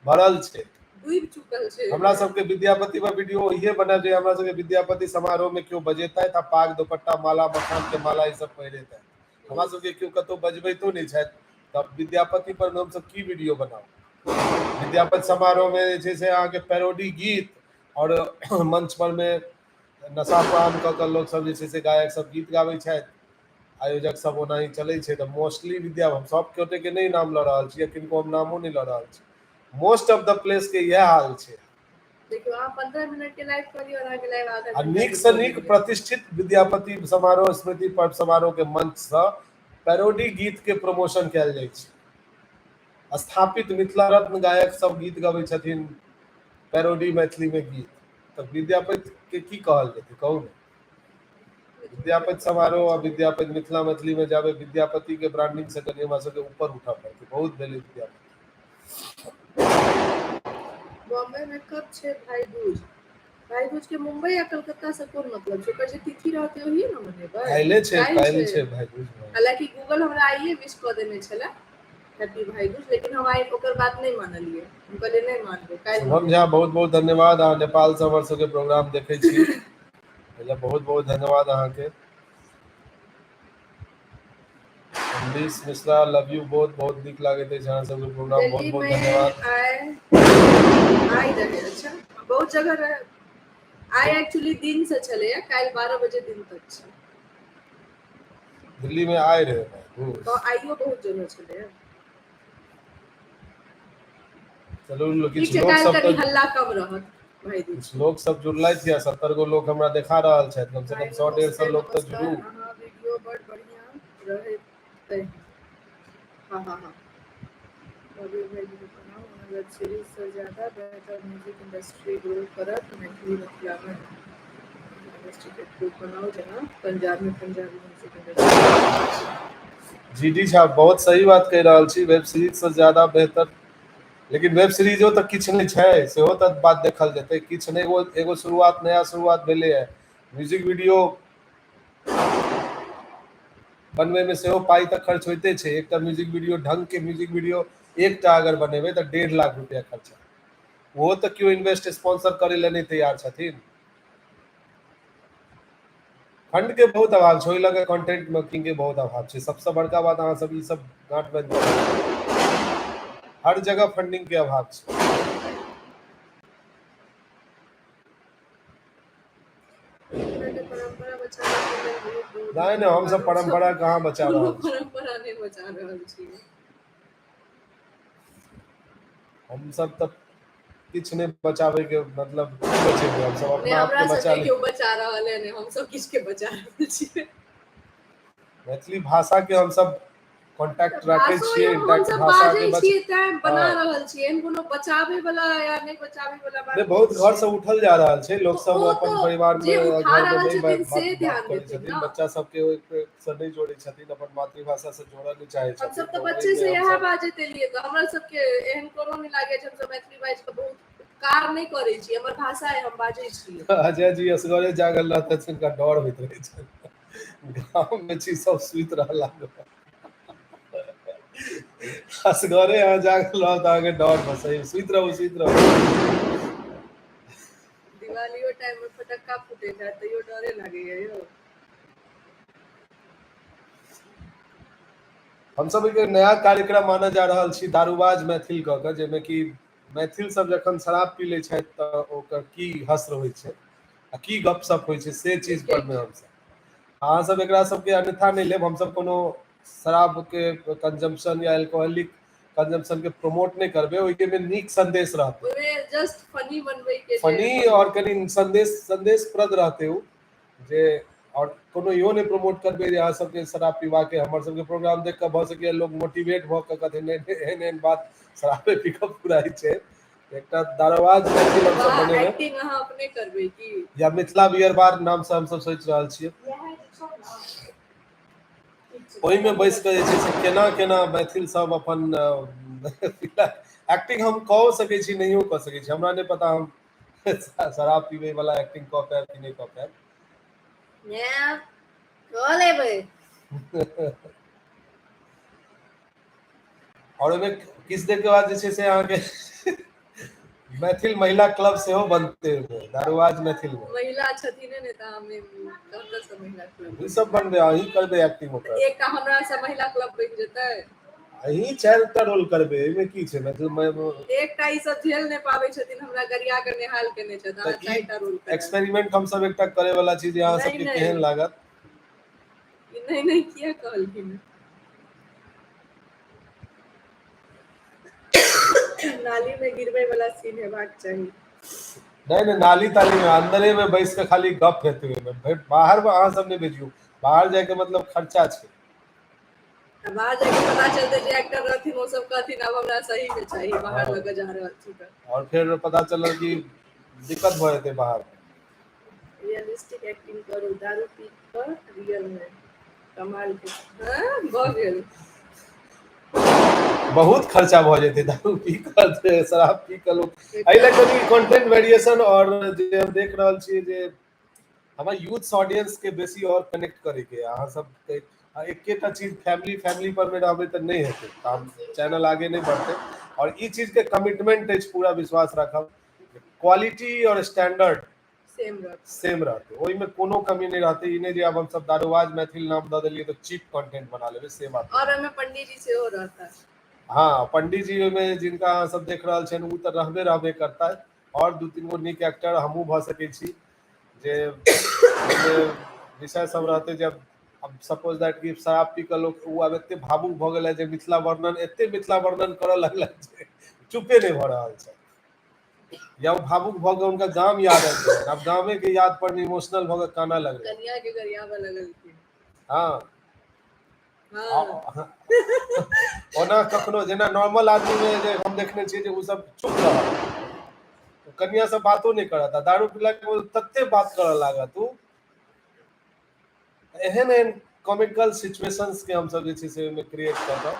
भरल छै। डूबि चुकल छै हमरा एहिमे। सबके विद्यापति पर वीडियो इहे बनल जे हमरा सबके विद्यापति समारोह में केओ बजेतैथ आ पाग दुपट्टा माला मखान के माला ई सब पहिरेतैथ, हमरा सबके केओ कतौ बजबैतो नहीं छथि, तब विद्यापति पर हम सब की वीडियो बनाउ। विद्यापति समारोह में जे छै से अहाँके पैरोडी गीत और मंच पर में नशा पान कऽ कऽ लोक सब जे छै से गायक सब गीत गाबै छथि, आयोजक सब ओनाही चलै छै। तऽ मोस्टली विद्या हम सब गोटे के नहीं नाम लऽ रहल छी, किनको हम नामो नहीं लऽ रहल छी, मोस्ट ऑफ द प्लेस के यह हाल छै। देखियो आप 15 मिनट के लाइव करियो और आगे लाइव आधा आ घंटा नीक के से भऽ नीक गेलै। प्रतिष्ठित विद्यापति समारोह, स्मृति पर्व समारोह के मंच से पैरोडी गीत के प्रमोशन कयल जाइ छै। स्थापित मिथिला रत्न गायक सब गीत गबै छथिन पैरोडी मैथिली में गीत, तऽ विद्यापति के की कहल जेतै कहू ने। विद्यापति समारोह आ विद्यापति मिथिला मैथिली में जाबे विद्यापति के ब्रांडिंग से कनी हमरा सबके ऊपर उठा पड़तै, बहुत भेलै विद्यापति। बॉम्बे में कब छे भाई दूज? भाई दूज के मुंबई या कलकत्ता से कोन मतलब छै? ओकर जे तिथि रहतै ओही न मनेबै। काल्हि छै काल्हि भाई दूज। हालांकि गूगल हमरा आइए विश कऽ देने छलै हैप्पी भाई दूज, लेकिन हम आइ ओकर बात नहीं मानलियै, हम कहलियै नहीं मानबै, काल्हि शुभम झा बहुत बहुत धन्यवाद, अहाँ नेपाल से हमर सबके प्रोग्राम देखै छी, बहुत बहुत धन्यवाद अहाँ के। अमरीश मिश्रा लव यू, बहुत बहुत नीक लागैत अछि अहाँ सबके प्रोग्राम, बहुत दिल्ली बहुत में धन्यवाद। आइ रहे, अच्छा बहुत जगह रहे। आइ एक्चुअली दिन से चले, काल्हि 12 बजे दिन तक छै। दिल्ली में आए रहे तो आइयो बहुत जगह चले। चलू ठीक किछु छै, लोक काल्हि सब कनी तऽ हल्ला कम रहत भाई दूज कुछ लोग सब जुड़लथि या 70 गो लोग हमरा देखा रहल छथि, कम से कम 100-150 लोग तऽ जुड़ू। अहाँ वीडियो बड़ बढ़िया रहै। हाँ हाँ हाँ, रवि भाई जी बनाओ वेब सीरीज से ज्यादा बेहतर म्यूजिक इंडस्ट्री ग्रो करत मैथिली मिथिला में। इंडस्ट्री के ग्रुप बनाओ जना पंजाब में पंजाबी म्यूजिक इंडस्ट्री। जीडी साहब बहुत सही बात कहि रहल छी, वेब सीरीज से ज्यादा बेहतर, लेकिन वेब सीरीजो तऽ किछु नहीं छै, सेहो तऽ बात देखल जेतै। किछु नहीं, एगो शुरुआत, नया शुरुआत भेलै है। म्यूजिक वीडियो बनवे में सेहो पाई तऽ खर्च होइते छै। एकटा म्यूजिक वीडियो, ढंग के म्यूजिक वीडियो एकटा अगर बनेबै तऽ 1.5 लाख रुपया खर्चा, वो तो क्यों इन्वेस्ट स्पॉन्सर करे ला नहीं तैयार छथिन। फंड के बहुत अभाव छै, ओहि लगे कंटेंट मेकिंग के बहुत अभाव छै। सबसे बड़का बात अहाँ सब ई सब गांठ बांध हर जगह फंडिंग के अभाव छै। परंपरा बचावे के लेल बहुत बहुत नहीं नहीं, हम सब परंपरा कहाँ बचा रहल छी, परंपरा नहीं बचा रहल छी। हम सब तब किछ नहीं बचावे के मतलब बचेबै, हम सब अपना आप हमरा के बचा सबके ले। क्यों बचा रहल है ने, हम सब किसके बचा रहल छी। मैथिली भाषा के हम सब कांटेक्ट रखे भाषो छियै, हम इंटैक्ट सब भाषा के बाजै बच छियै तैं बना रहल छियै, एहन कोनो बचावे वाला या नहीं बचावे वाला नहीं, बात बहुत नहीं घर छै। से उठल जा रहल छै, लोग तो सब ओ अपन तो परिवार जे में उठा घर में रहल नहीं छथिन से बात ध्यान करे देथिन छथिन, ना। बच्चा सबके से नहीं जोड़े छथिन, अपन मातृभाषा से जोड़े नहीं चाहे हम सब छथिन। तो तो बच्चे में से हम यह सब बाजैत एलियै, तो हमरा सबके एहन कोनो नहीं लागे हम सब मैथिली बाजि के बहुत उपकार नहीं करे छी, हमर भाषा है, हम बाजै छी। अजय जी असगरे जागल रहते, जिनका डर होइत रहे छै, गांव में छी सब सुइत रहला, असगरे अहाँ जागल रहत, अहाँके डर बसै, सुइत रहू सुइत रहू। दिवालियो टाइम में फटक्का फूटे है, तैयो डरे लागे है यो। हम सब एक नया कार्यक्रम आने जा रहल छी, दारूबाज मैथिल कऽ के, जेमे कि मैथिल सब जखन शराब पी लै छथि तऽ ओकर की हश्र होइ छै आ की गपशप होइ छै, से चीज पर में हम सब, अहाँ सब एकरा सबके अन्यथा नहीं लेब। हम सब कोनो शराब के कंजम्पशन या अल्कोहलिक कंजम्पशन के प्रमोट नहीं करबे, ओहि में नीक संदेश रहते, ओमे जस्ट फनी बनबै के फनी और कनी संदेशप्रद रहते उ, जे और कोनो इहो नहीं प्रमोट करबे जे अहाँ सबके शराब पीबा के, हमर सबके प्रोग्राम देख के भ सके लोग मोटिवेट भ के कहते नहीं एहन एहन बात शराबे पी के फुराई छै। एकटा दारूबाज मैथिल हम सब बनेबै, एक्टिंग अहाँ अपने करबै की, या मिथिला बियर बार नाम से हम सब सोच रहल छियै। ओहि में बैस के जे छै से केना केना मैथिल सब अपन एक्टिंग हम कह सकै छी, नहियो कह सकै छी, हमरा नहीं पता हम शराब पीबे वाला एक्टिंग कऽ पायब कि नहीं कऽ पायब। कऽ लेबै। और ओहिमे किछु देर के बाद जे छै से अहाँके मैथिल महिला क्लब सेहो बनते, दारूबाज मैथिल में महिला छथिन ने तऽ हमें कतऽ से महिला क्लब ई सब बनबे, अहीं करबे एक्टिंग ओकर, एकटा हमरा से महिला क्लब बनि जेतै। अही 4टा रोल करबे एमे की छै मतलब मैं एकटा ई सब झेल नहि पाबै छथिन हमरा गरिया के निहाल केने छथि अहाँ 4टा रोल करायब एक्सपेरिमेंट हम सब एकटा करे वाला चीज यहाँ नहीं, सबके नहीं। केहन लागत ई नहीं किया कहलखिन नाली में गिरबै वाला सीन हेबाक चाही नहीं नाली ताली में अंदरे में बैस के खाली गप हेतै ओहिमे बाहर में अहाँ सब नहीं भेजियो बाहर जाके मतलब खर्चा छै आ बाहर जाके पता चलते जे एक्टर रहथिन वो सब कहथिन अब हमरा सही में चाहिए बाहर हाँ। लगे जा रहल छी त और फिर पता चलल कि दिक्कत भ जेतै बाहर रियलिस्टिक एक्टिंग करू दारू पी कर रियल में कमाल के हाँ भ गेल बहुत खर्चा भ जेतै दारू पी कर शराब पी कर लोग एहि लए कनी कंटेंट वेरिएशन और जे हम देख रहल छी जे हमर यूथ ऑडियंस के बेसी और कनेक्ट करे के अहाँ सब के एकेटा चीज फैमिली पर में रहबै त नहीं हेतै काम चैनल आगे नहीं बढ़तै और ई चीज के कमिटमेंट अछि पूरा विश्वास राखब क्वालिटी और स्टैंडर्ड सेम रहते ओहि में कोनो कमी नहीं रहते ई नहीं जे अब हम सब दारूबाज मैथिल नाम द देलिए तो चीप कंटेंट बना लेबै से बात और हमें पंडित जी से हो रहता है हाँ पंडित जी में जिनका अहाँ सब देख रहल छन उ त रहबे करता है और 2-3 गो नीक एक्टर हमहू भ सकै छी जे विषय सब रहते जब अब सपोज दैट कि शराब पी कर लोग उ अब एते भावुक भ गेल जे मिथिला वर्णन करऽ लगल जे चुपे नहीं भ रहल छै या वो भावुक भ गए उनका गांव याद आबि गेल अब गांवे के याद पर इमोशनल भ गए काना लग रहे कन्या के गरियाबा लगल थी हाँ हाँ ओना कखनो जेना नॉर्मल आदमी में जे हम देखने छियै जे उ सब चुप रहत कन्या से बातो नहीं करत दारू पीला के तत्ते बात करऽ लागत उ एहन कॉमिकल सिचुएशंस के हम सब जे छै से में क्रिएट कर रहा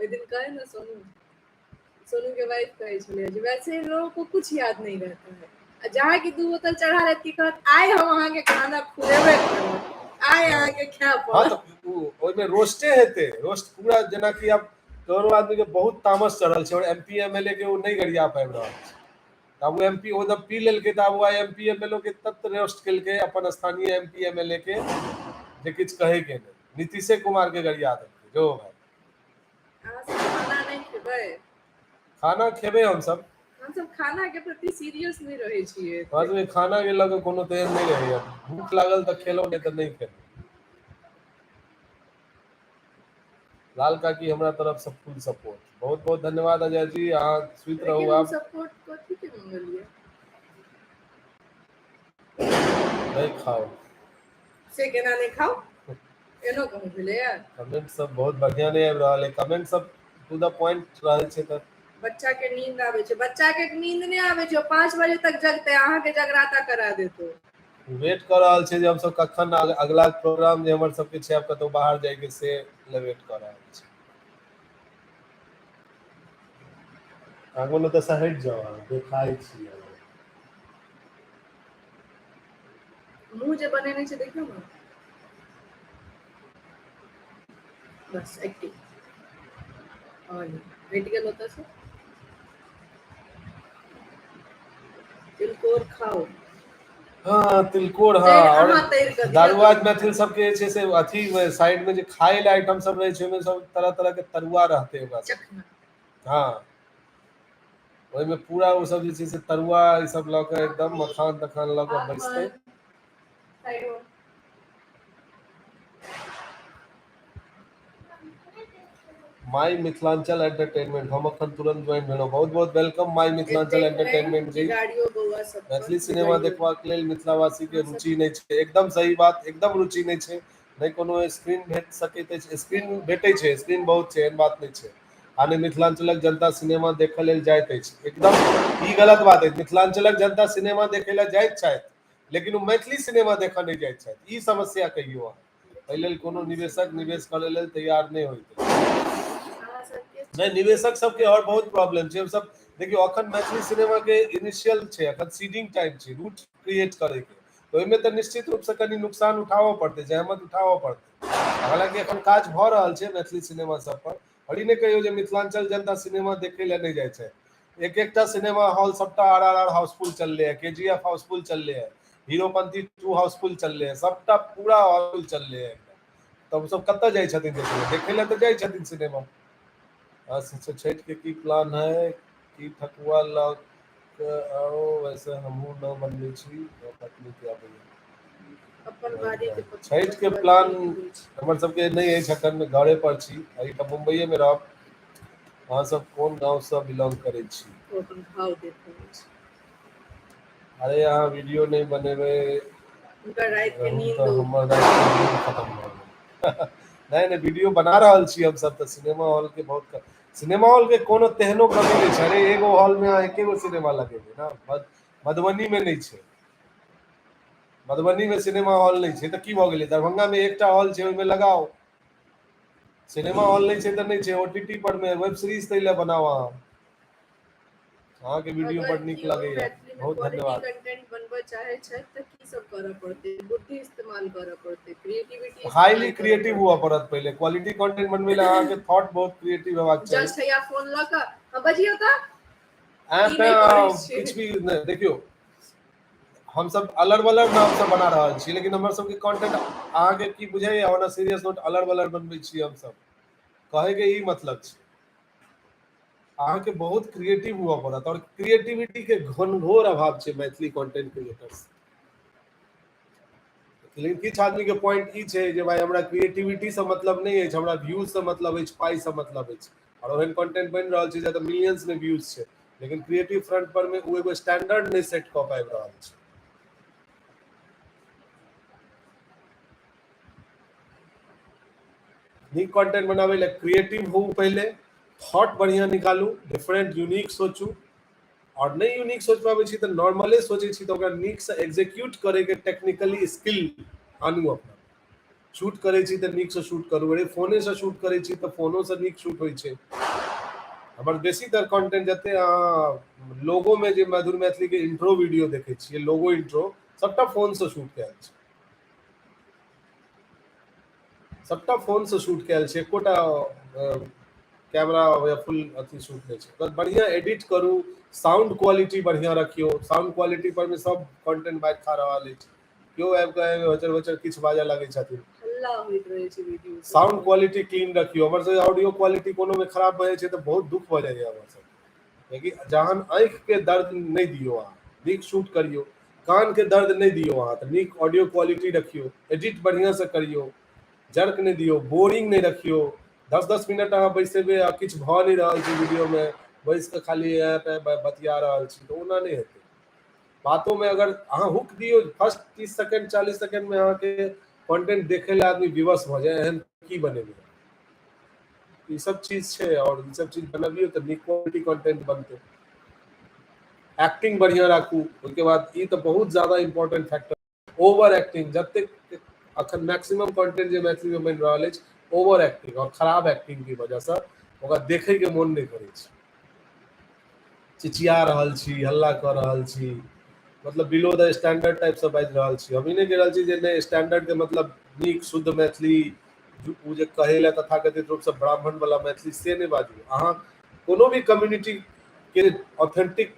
ओइ दिन कहे ना सोनू के वाइफ कहे छले जे वैसे लोगों को कुछ याद नहीं रहता है जहाँ की 2 बोतल चढ़ा लेती कहत आय हम अहाँ के खाना खुएबे करब आय अहाँ के खाय हाँ पड़त तो ओइ में रोस्टे हेते रोस्ट पूरा जेना कि अब दोनों आदमी के बहुत तामस चढ़ल छै और एमपी एमएलए के वो नहीं गरिया पाबि रहल छै अब एमपी ओ जब पी लेलकै त अब एमपी एमएलए के तत्त रोस्ट केलकै अपन स्थानीय एमपी एमएलए के जे किछ कहे के नहीं नीतीशे कुमार के गरिया देलकै जो भाई अहाँ सब खाना नहीं खेबै खाना खेबे हम सब खाना के प्रति सीरियस नहीं रहे छिए बाद में खाना के लगे कोनो तेहन नहीं रहैया भूख लागल त खेलो नहीं त नहीं खेलो लाल काकी हमरा तरफ से फुल सपोर्ट बहुत बहुत धन्यवाद अजय जी अहाँ स्वीत रहू आप सपोर्ट कथी के मंगलिए नहीं खाओ से केना नहीं खाओ एनो कहूं भेले यार कमेंट सब बहुत बढ़िया नहीं आबि रहल है कमेंट सब टू द पॉइंट रहल छै त बच्चा के नींद आवे छै बच्चा के नींद नहीं आवे छै 5 बजे तक जगते अहाँ के जगराता करा देतो वेट कर रहल छै जे हम सब कखन अगला प्रोग्राम जे हमर सबके छै अब कतौ बाहर जाय के से वेट कर रहल छै आगो न त हट जाओ देखाई छी मुंह जे बनेने छै देखियो ना बस एक्टिव और भेट गेल होता से तिलकोर खाओ हाँ तिलकोर हाँ और दारूबाज मैथिल सबके छै से अथी में साइड में जे खाए ला आइटम सब रहे छै ओमे सब तरह तरह के तरुआ रहते ओकरा सब हाँ ओहि में पूरा वो सब जे छै से तरुआ ई सब ल के एकदम मखान तखान ल के बैसते माई मिथिलांचल एंटरटेनमेंट हम अखन तुरंत ज्वाइन भेलहुँ बहुत बहुत welcome my Mithilanchal Entertainment ji Maithili cinema देखबाक लेल मिथिलावासी के रुचि नहीं छै एकदम सही बात एकदम रुचि नहीं छै नहीं कोनो स्क्रीन भेट सकैत अछि स्क्रीन भेटै छै स्क्रीन बहुत छै एहन बात नहीं छै आने मिथिलांचलक जनता सिनेमा देखै लेल जाइत अछि एकदम ई गलत बात अछि मिथिलांचलक जनता सिनेमा देखै लेल जाइत छथि लेकिन वो मैथिली सिनेमा देखऽ नहीं जाइत छथि ई समस्या कहियो अहाँ एहि लेल कोनो निवेशक निवेश करे लेल तैयार नहीं होइत नहीं निवेशक सबके और बहुत प्रॉब्लम छै सब देखियो अखन मैथिली सिनेमा के इनिशियल छै अखन सीडिंग टाइम छै रूट क्रिएट करे के तो ओहिमे तऽ निश्चित रूप से कनी नुकसान उठाबऽ पड़तै जहमत उठाबऽ पड़तै हालांकि एखन काज भऽ रहल छै मैथिली सिनेमा सब पर और ई नहीं कहियो जे मिथिलांचल जनता सिनेमा देखै लेल नहीं जाइ छै एक एकटा सिनेमा हॉल सबटा आरआरआर हाउसफुल चलले है केजीएफ हाउसफुल चलले है हीरोपंती 2 हाउसफुल चलले है सबटा पूरा हाउसफुल चलले है तब सब कतऽ जाइ छथिन देखै लेल तऽ जाइ छथिन सिनेमा अच्छा छठ के की प्लान है कि ठकुआ लग आओ वैसे हमहू न बनले छी पत्नी के आबैया अपन बारी के छठ के पकवान प्लान की होइ छै। हमर सबके नहीं है छठन में घरे पर छी अभी तऽ मुंबईए में रहब अहाँ सब कोन गांव से बिलोंग करे छी ओ अपन घाव देख रहल छै। अरे यहाँ वीडियो नहीं बनेबे हुनका राति के रहू नींद तऽ हमर रात के नींद खत्म भ गेल नहीं नहीं वीडियो बना रहल छी हम सब तऽ सिनेमा हॉल के बहुत सिनेमा हॉल के कोनो तेहनो कमी नहीं छै अरे एगो हॉल में अहाँ एकेगो सिनेमा लगेबै ना मधुबनी में नहीं छै मधुबनी में सिनेमा हॉल नहीं छै तऽ की भऽ गेलै दरभंगा में एकटा हॉल छै ओहिमे लगाओ सिनेमा हॉल नहीं छै तऽ नहीं छै ओटीटी पर में वेब सीरीज तै ले बनाओ अहाँ के वीडियो अगर बड़ नीक केओ लगैया मैथिली में बहुत क्वालिटी धन्यवाद कंटेंट बनबऽ चाहे छै तऽ की सब करऽ पड़तै बुद्धि इस्तेमाल करऽ पड़तै क्रिएटिविटी हाईली इस्तेमाल करऽ क्रिएटिव हुआ पड़तै पड़त पहले क्वालिटी कंटेंट बनबे ले अहाँ के थॉट बहुत क्रिएटिव हेबाक चाही जस्ट हैया फोन लऽ कऽ बजियौ तऽ ऐप ई पे नहि करै किछ छियै। भी नहीं देखियो हम सब अलग बलग नाम से बना रहल छी लेकिन हमर सबके कंटेंट अहाँ के की बुझाइया ओना सीरियस नोट अलग बलग बनबै छी हम सब कहे के ई मतलब छै अहाँ के बहुत क्रिएटिव हुआ पड़त और क्रिएटिविटी के घनघोर अभाव छै मैथिली कंटेंट क्रिएटर्स लेकिन किछु आदमी के पॉइंट ई छै जे भाई हमरा क्रिएटिविटी से मतलब नहीं है हमरा व्यूज से मतलब है पाई से मतलब है और ओहन कंटेंट बन रहल छै जतऽ मिलियंस में व्यूज छै लेकिन क्रिएटिव फ्रंट पर में वो एगो स्टैंडर्ड नहीं सेट कऽ पाबि रहल छै नीक कंटेंट बनावे ले क्रिएटिव हो पहले थॉट बढ़िया निकालू डिफरेंट यूनिक सोचू और नहीं यूनिक सोच पाबै छी तऽ नॉर्मले सोचै छी तऽ ओकरा नीक से एग्जीक्यूट करे के टेक्निकली स्किल आनू अपना शूट करे छी तऽ नीक से शूट करू अरे फोने से शूट करे छी तऽ फोनो से नीक शूट होइ छै हमर बेसीतर कंटेंट जते अहाँ लोगो में जे मधुर मैथिली के इंट्रो वीडियो देखे छियै लोगो इंट्रो सबटा फोन से शूट कैल छै सबटा फोन से शूट कैल छै एकोटा कैमरा या फुल अथी शूट नहीं छै बस बढ़िया एडिट करू साउंड क्वालिटी बढ़िया रखियो साउंड क्वालिटी पर में सब कंटेंट बाइक खा रहल अछि केओ आबि कऽ होचर होचर किछु बाजऽ लागै छथिन हल्ला होइत रहै छै वीडियो साउंड क्वालिटी क्लीन रखियो हमर सबके ऑडियो क्वालिटी कोनो में खराब भऽ जाइ छै तऽ बहुत दुख भऽ जाइए हमर सब लेकिन जहन आँखि के दर्द नहीं दियो अहाँ नीक शूट करियो कान के दर्द नहीं दियो अहाँ तऽ नीक ऑडियो क्वालिटी रखियो एडिट बढ़िया से करियो जर्क नहीं दियो बोरिंग नहीं रखियो 10-10 मिनट अहाँ बैसेबे आ किछु भऽ नहीं रहल छै वीडियो में बैस के खाली ऐप बतिया रहल छी तऽ ओना नहीं हेतै बातों में अगर अहाँ हुक दियो फर्स्ट 30 सेकंड 40 सेकंड में अहाँ के कंटेंट देखे ले आदमी विवश भऽ जाए एहन की बनेबै ई सब चीज छै और ई सब चीज बनबियो तऽ नीक क्वालिटी कंटेंट बनतै एक्टिंग बढ़िया राखू उसके बाद ई तऽ बहुत ज्यादा इंपॉर्टेंट फैक्टर ओवर एक्टिंग जतेक अखन मैक्सिमम कंटेंट जे मैथिली में बनि रहल अछि ओवर एक्टिंग और खराब एक्टिंग की वजह से ओकरा देखे के मोन नहीं करै छै चिचिया रहल छी हल्ला कऽ रहल छी मतलब बिलो द स्टैंडर्ड टाइप से बाजि रहल छी हम ई नहीं कह रहल छी जे नहीं स्टैंडर्ड के मतलब नीक शुद्ध मैथिली ओ जे कहै लए तथाकथित रूप से ब्राह्मण वाला मैथिली से नहीं बाजू अहाँ कोनो भी कम्युनिटी के ऑथेंटिक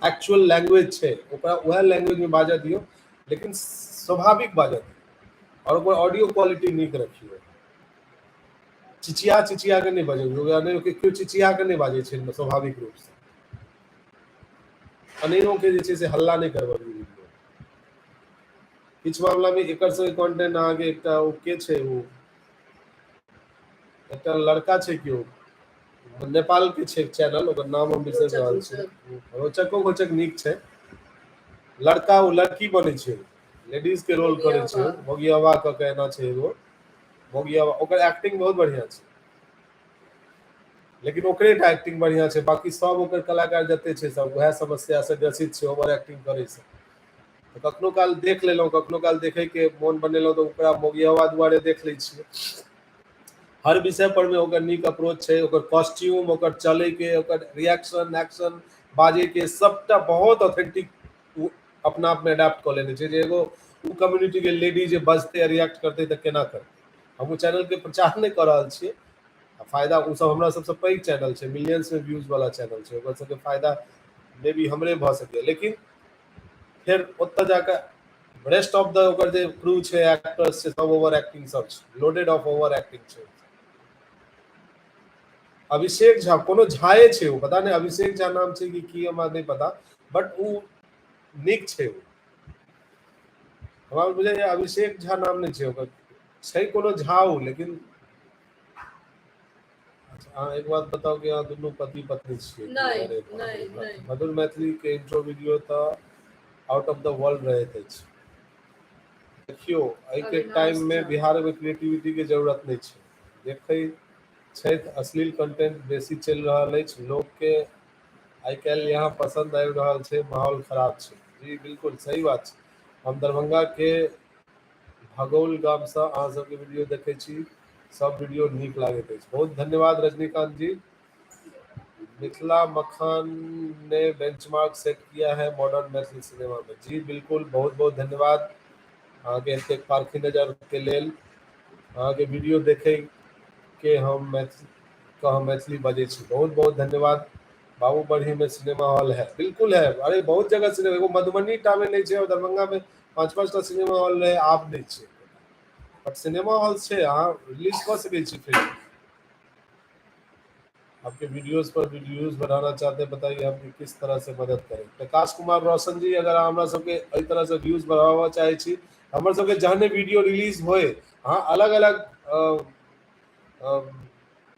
एक्चुअल लैंग्वेज छै ओकरा वह लैंग्वेज में बाजऽ दियो लेकिन स्वाभाविक बाजऽ दियो और ओकर ऑडियो क्वालिटी नीक रखियो चिचिया चिचिया के नहीं बजैयो केओ चिचिया के नहीं बाजै छै स्वाभाविक रूप से अनेरों के जे छै से हल्ला नहीं करबबियौ किछु मामला में एकर सबके कंटेंट अहाँ के एकटा ओ के छै ओ एकटा लड़का छै केओ नेपाल के छै चैनल ओकर नाम हम बिसरि रहल छी रोचको घोचक नीक छै लड़का ओ लड़की बनै छै लेडीज के रोल करे छै भोगियावा क के एना छै एगो भोगियावा ओकर एक्टिंग बहुत बढ़िया छै लेकिन ओकरे टा एक्टिंग बढ़िया छै बाकी सब ओकर कलाकार जते छै सब वएह समस्या से ग्रसित छै ओवर एक्टिंग करे से कखनो काल देख लेलहुँ कखनो काल देखे के मोन बनेलहुँ तऽ ओकरा मोगियावा दुआरे देख लै छियै हर विषय पर में ओकर नीक अप्रोच छै ओकर कॉस्ट्यूम ओकर चले के ओकर रिएक्शन एक्शन बाजे के सबटा बहुत ऑथेंटिक अपना आप में अडेप्ट कऽ लेने छै जे एगो ओ कम्युनिटी के लेडी जे बजते रिएक्ट करते तऽ केना करते हम ओ चैनल के प्रचार नहीं कर रहल छियै फायदा ओ सब हमरा सबसे पैघ चैनल छै मिलियंस में व्यूज वाला चैनल छै ओकर सबके फायदा मे भी हमरे भऽ सकै लेकिन फिर ओतऽ जाकऽ रेस्ट ऑफ द ओकर जे क्रू छै एक्टर्स छै सब ओवर एक्टिंग सब छै लोडेड ऑफ ओवर एक्टिंग छै अभिषेक झा कोनो झाए छे वो, पता नहीं अभिषेक झा नाम छे कि हमरा नहीं पता, बट वो निक छे वो, हमरा बुझे अभिषेक झा नाम नहीं छे ओकर, छै कोनो झा वो, लेकिन हाँ एक बात बताओ कि यहाँ दोनों पति पत्नी छिए? नहीं, अरे बाप रे नहीं, बाप। नहीं। मधुर मैथिली के इंट्रो वीडियो तो आउट ऑफ द वर्ल्ड रहते अछि। देखियो आई के अविनाश टाइम में झा। बिहार में क्रिएटिविटी के जरूरत नहीं छै, देखे छै अश्लील कंटेंट बेसी चल रहा अछि, लोग के आई काल्हि यहाँ पसंद आबि रहल छै, माहौल खराब छै। जी बिल्कुल सही बात छै। हम दरभंगा के भगौल गाम से अहाँ सबके वीडियो देखे छी, सब वीडियो नीक लागैत अछि। बहुत धन्यवाद रजनीकांत जी। मिथिला मखान ने बेंचमार्क सेट किया है मॉडर्न मैथिली सिनेमा में। जी बिल्कुल, बहुत बहुत धन्यवाद आगे एतेक पारखी नजर के लेल। आगे वीडियो देखे के हम मैथिली बजे छी, बहुत बहुत धन्यवाद। बाबू बढ़ी में सिनेमा हॉल है? बिल्कुल है, अरे बहुत जगह सिनेमा, एगो मधुबनी टा में नहीं छै और दरभंगा में 5-5 टा सिनेमा हॉल रहे, आब नहीं छै, बट सिनेमा हॉल छै, अहाँ रिलीज कर सकै छी फिल्म। आपके वीडियोस पर व्यूज बढ़ाना चाहते हैं, बताइए हम किस तरह से मदद करें। प्रकाश कुमार रोशन जी, अगर हमरा सबके एहि तरह से व्यूज बढ़ावा चाहे छी, हमर सबके जहने वीडियो रिलीज होए, हाँ अलग अलग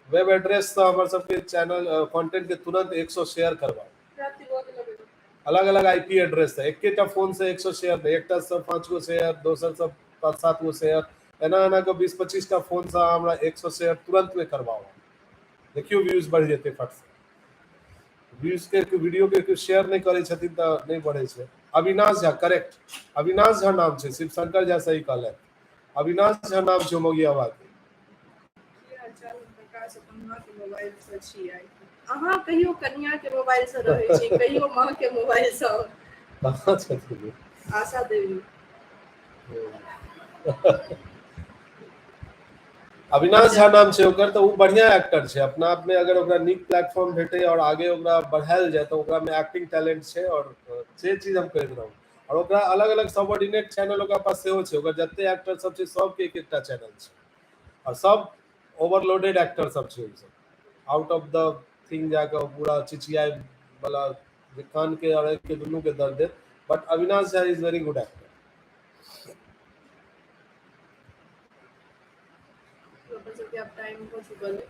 वेब एड्रेस से हमर सबके चैनल कंटेंट के तुरंत 100 शेयर करवाओ, अलग अलग आईपी एड्रेस से, एक फोन से 100 शेयर नहीं, एकटा से 5 गो शेयर, दोसर से 5-7 गो शेयर, एना एना के 20-25 टा फोन से हमरा 100 शेयर तुरंत में करवाओ, देखियो व्यूज बढ़ जेते फट से। व्यूज के वीडियो के शेयर नहीं करे छथिन त नहीं बढ़े छै। अविनाश झा, करेक्ट, अविनाश झा नाम छै, शिव शंकर झा सही कहले, अविनाश झा नाम छै मोगियावा के। प्रकाश अपन माँ के मोबाइल से छी आई, अहाँ कहियो कन्या के मोबाइल से रहे छी, कहियो माँ के मोबाइल से। कहाँ छथिन? आशा देवी। अविनाश झा नाम छै ओकर, तो वो बढ़िया एक्टर छै अपना आप में, अगर ओकरा नीक प्लेटफॉर्म भेटे और आगे ओकरा बढ़ायल जाए तो ओकरा में एक्टिंग टैलेंट छै, और से चीज हम कह रहूं। और ओकरा अलग अलग सबऑर्डिनेट चैनल ओकरा पास सेहो छै, ओकर जते एक्टर सब छै सबके एक एकटा चैनल छै, और सब ओवरलोडेड एक्टर सब छै, सब आउट ऑफ द थिंग जाके पूरा चिचियाई वाला जे कान के और आँख के दुनू के दर्द है, but Avinash Jha is berry good actor. अब टाइम हो चुकल है,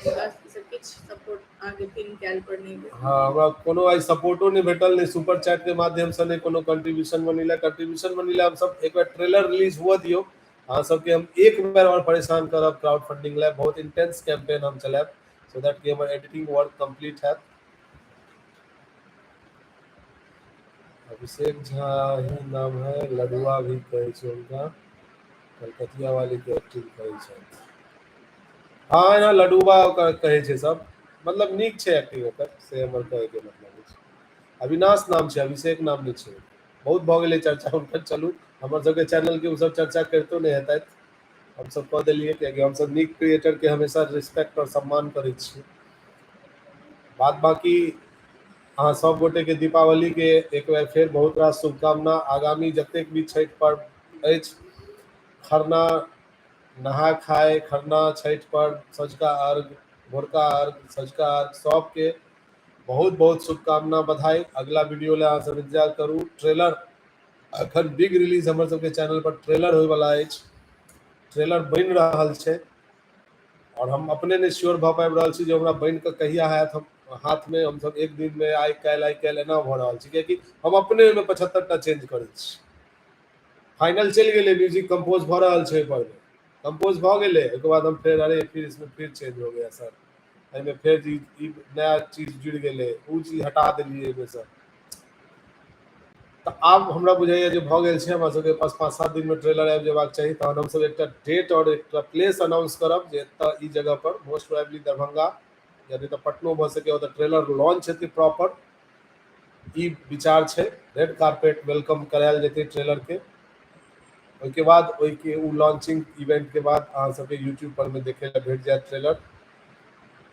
बस से किछ सपोर्ट आगे फिल्म कैल पर नहीं दे। हाँ, हमरा कोनो आई सपोर्टो नहीं भेटल, नहीं सुपर चैट के माध्यम से, नहीं कोनो कंट्रीब्यूशन बनिला हम सब एक बार ट्रेलर रिलीज हुआ दियो, अहाँ सबके हम एक बार और परेशान करब क्राउड फंडिंग ला, बहुत इंटेंस कैंपेन हम चलाब, सो दैट कि हमर एडिटिंग वर्क कंप्लीट है। अभिषेक झा ही नाम है, लडुआ भी कहे छै उनका, कलकतिया वाली के एक्टिंग करे छै। हाँ यहाँ लडुआ कहे छै सब, मतलब नीक छै एक्टिंग ओकर, से हमर कहे के मतलब छै। अविनाश नाम छै, अभिषेक नाम नहीं छै। बहुत भ गेलै चर्चा उनकर, चलू हमर सबके चैनल के सब चर्चा करतो नहीं हेतै, हम सब कह देलिए कि हम सब नीक क्रिएटर के हमेशा रिस्पेक्ट और सम्मान करै छी। बात बाकी अहाँ सब गोटे के दीपावली के एक बार फिर बहुत रास शुभकामना। आगामी जतेक भी छठि पर्व अछि, खरना, नहा खाए, खरना, छठि पर्व, सँझुका अर्घ, भोरका अर्घ, सँझुका अर्घ, सबके बहुत बहुत शुभकामना, बधाई। अगला वीडियो ले अहाँ सब इंतजार करू। ट्रेलर अखन बिग रिलीज हमर सबके चैनल पर ट्रेलर होय वाला अछि, ट्रेलर बनि रहल छै, और हम अपने नहीं श्योर भ पाबि रहल छी जे हमरा बनि के कहिया हैत। हम हाथ में हम सब एक दिन में आई काल्हि एना भ रहल छी, कियाकि हम अपने में 75 टा चेंज करै छी। फाइनल चलि गेलै, म्यूजिक कंपोज भ रहल छै, पर कंपोज भ गेलै, ओकर बाद हम फिर अरे फिर इसमें फिर चेंज हो गया सर, एहिमे फिर ई नया चीज जुड़ि गेलै, उ चीज हटा देलियै एहिमे से। तो आब हमरा बुझाइए जे भ गेल छै, हमरा सबके पास 5-7 दिन में ट्रेलर आबि जेबाक चाही, तहन हम सब एकटा डेट और एकटा प्लेस अनाउंस करब जे एतऽ ई जगह पर, मोस्ट प्रोबेबली दरभंगा या नहीं तो पटनो भ सके, ओतऽ ट्रेलर लॉन्च हेतै प्रॉपर, ई विचार छै। रेड कार्पेट वेलकम करायल जेतै ट्रेलर के, ओहिके बाद ओहिके उ लॉन्चिंग इवेंट के बाद अहाँ सबके यूट्यूब पर में देखे ला भेट जायत ट्रेलर,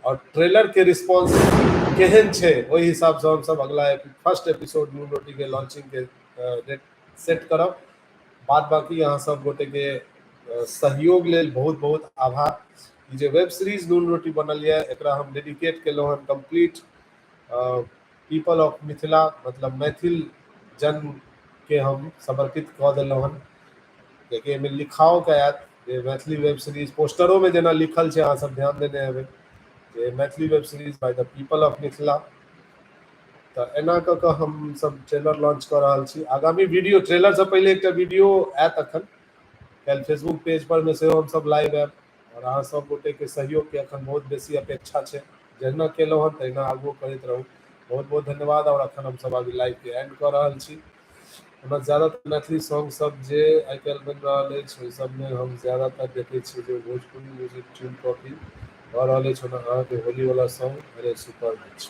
और ट्रेलर के रिस्पांस केहन छै ओहि हिसाब से हम सब अगला फर्स्ट एपिसोड नून रोटी के लॉन्चिंग के डेट सेट करब। बाद बाकी अहाँ सब गोटे के सहयोग लेल बहुत बहुत आभार। ई जे वेब सीरीज नून रोटी बनल है एकरा हम डेडिकेट केलहुँ हन कंप्लीट पीपल ऑफ मिथिला मतलब मैथिल जन के हम समर्पित कऽ देलहुँ हन कियाकि एहिमे लिखाओके आयत जे मैथिली वेब सीरीज पोस्टरों जेना लिखल छै अहाँ सब ध्यान देने हेबै जे Maithili web series by the people of Mithila. तो एना कऽ कऽ हम सब ट्रेलर लॉन्च कऽ रहल छी। आगामी वीडियो ट्रेलर से पहले एकटा वीडियो आयत अखन काल्हि फेसबुक पेज पर में सेहो हम सब लाइव आयब और अहाँ सब गोटे के सहयोग के अखन बहुत बेसी अपेक्षा छै। जहिना केलहुँ हन तहिना आगू करैत रहू। बहुत बहुत धन्यवाद। और अखन हम सब अभी लाइव के एंड कऽ रहल छी। हमरा ज़्यादातर मैथिली सॉन्ग सब जे आइ काल्हि बनि रहल अछि ओहि सबमे हम ज़्यादातर देखै छियै जे भोजपुरी म्यूजिक ट्यून कॉपी भऽ रहल अछि। ओना अहाँके होली वाला सॉन्ग अरे सुपर अछि।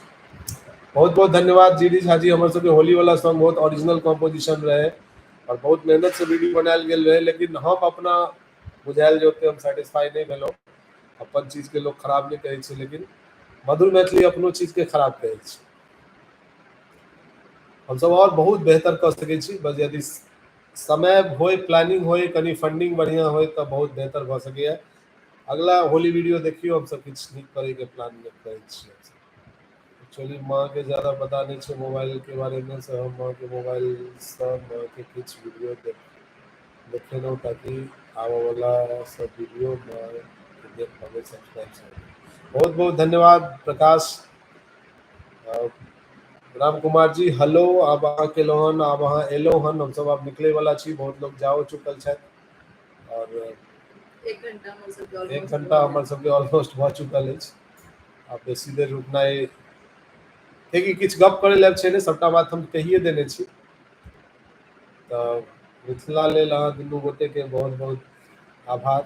बहुत बहुत धन्यवाद जीडी झा जी। हमर सबके होली वाला सॉन्ग बहुत ओरिजिनल कंपोजिशन रहे और बहुत मेहनत से वीडियो बनायल गेल रहे लेकिन हम अपना बुझायल जे ओते हम सेटिस्फाई नहीं भेलहुँ। अपन चीज के लोग खराब नहीं कहै छै लेकिन मधुर मैथिली अपनो चीज के खराब कहै छै। हम सब और बहुत बेहतर कर सकै छी बस यदि समय होय प्लानिंग होय कनी फंडिंग बढ़िया होय तो बहुत बेहतर भऽ सकैया। अगला होली वीडियो देखियो हम सब किछु नीक करे के प्लान में करै छी। एक्चुअली माँ के ज़्यादा पता नहीं है मोबाइल के बारे में से हम माँ के मोबाइल से माँ के कुछ वीडियो देखेलहुँ ताकि आबऽ वाला सब वीडियो माँ के देख पाबे सब्सक्राइब। बहुत बहुत धन्यवाद प्रकाश राम कुमार जी। हेलो आब अहाँ केलहुँ हन आब अहाँ एलहुँ हन हम सब आब निकले वाला छी। बहुत लोग जाओ चुकल छथि और 1 घंटा हमर सबके ऑलमोस्ट भऽ चुकल अछि। आब बेसी देर रुकनाइ कियाकि किछु गप करे लायक छै ने सबटा बात हम कहिए देने छी। तो मिथिला लेल अहाँ दुनू गोटे के बहुत बहुत आभार।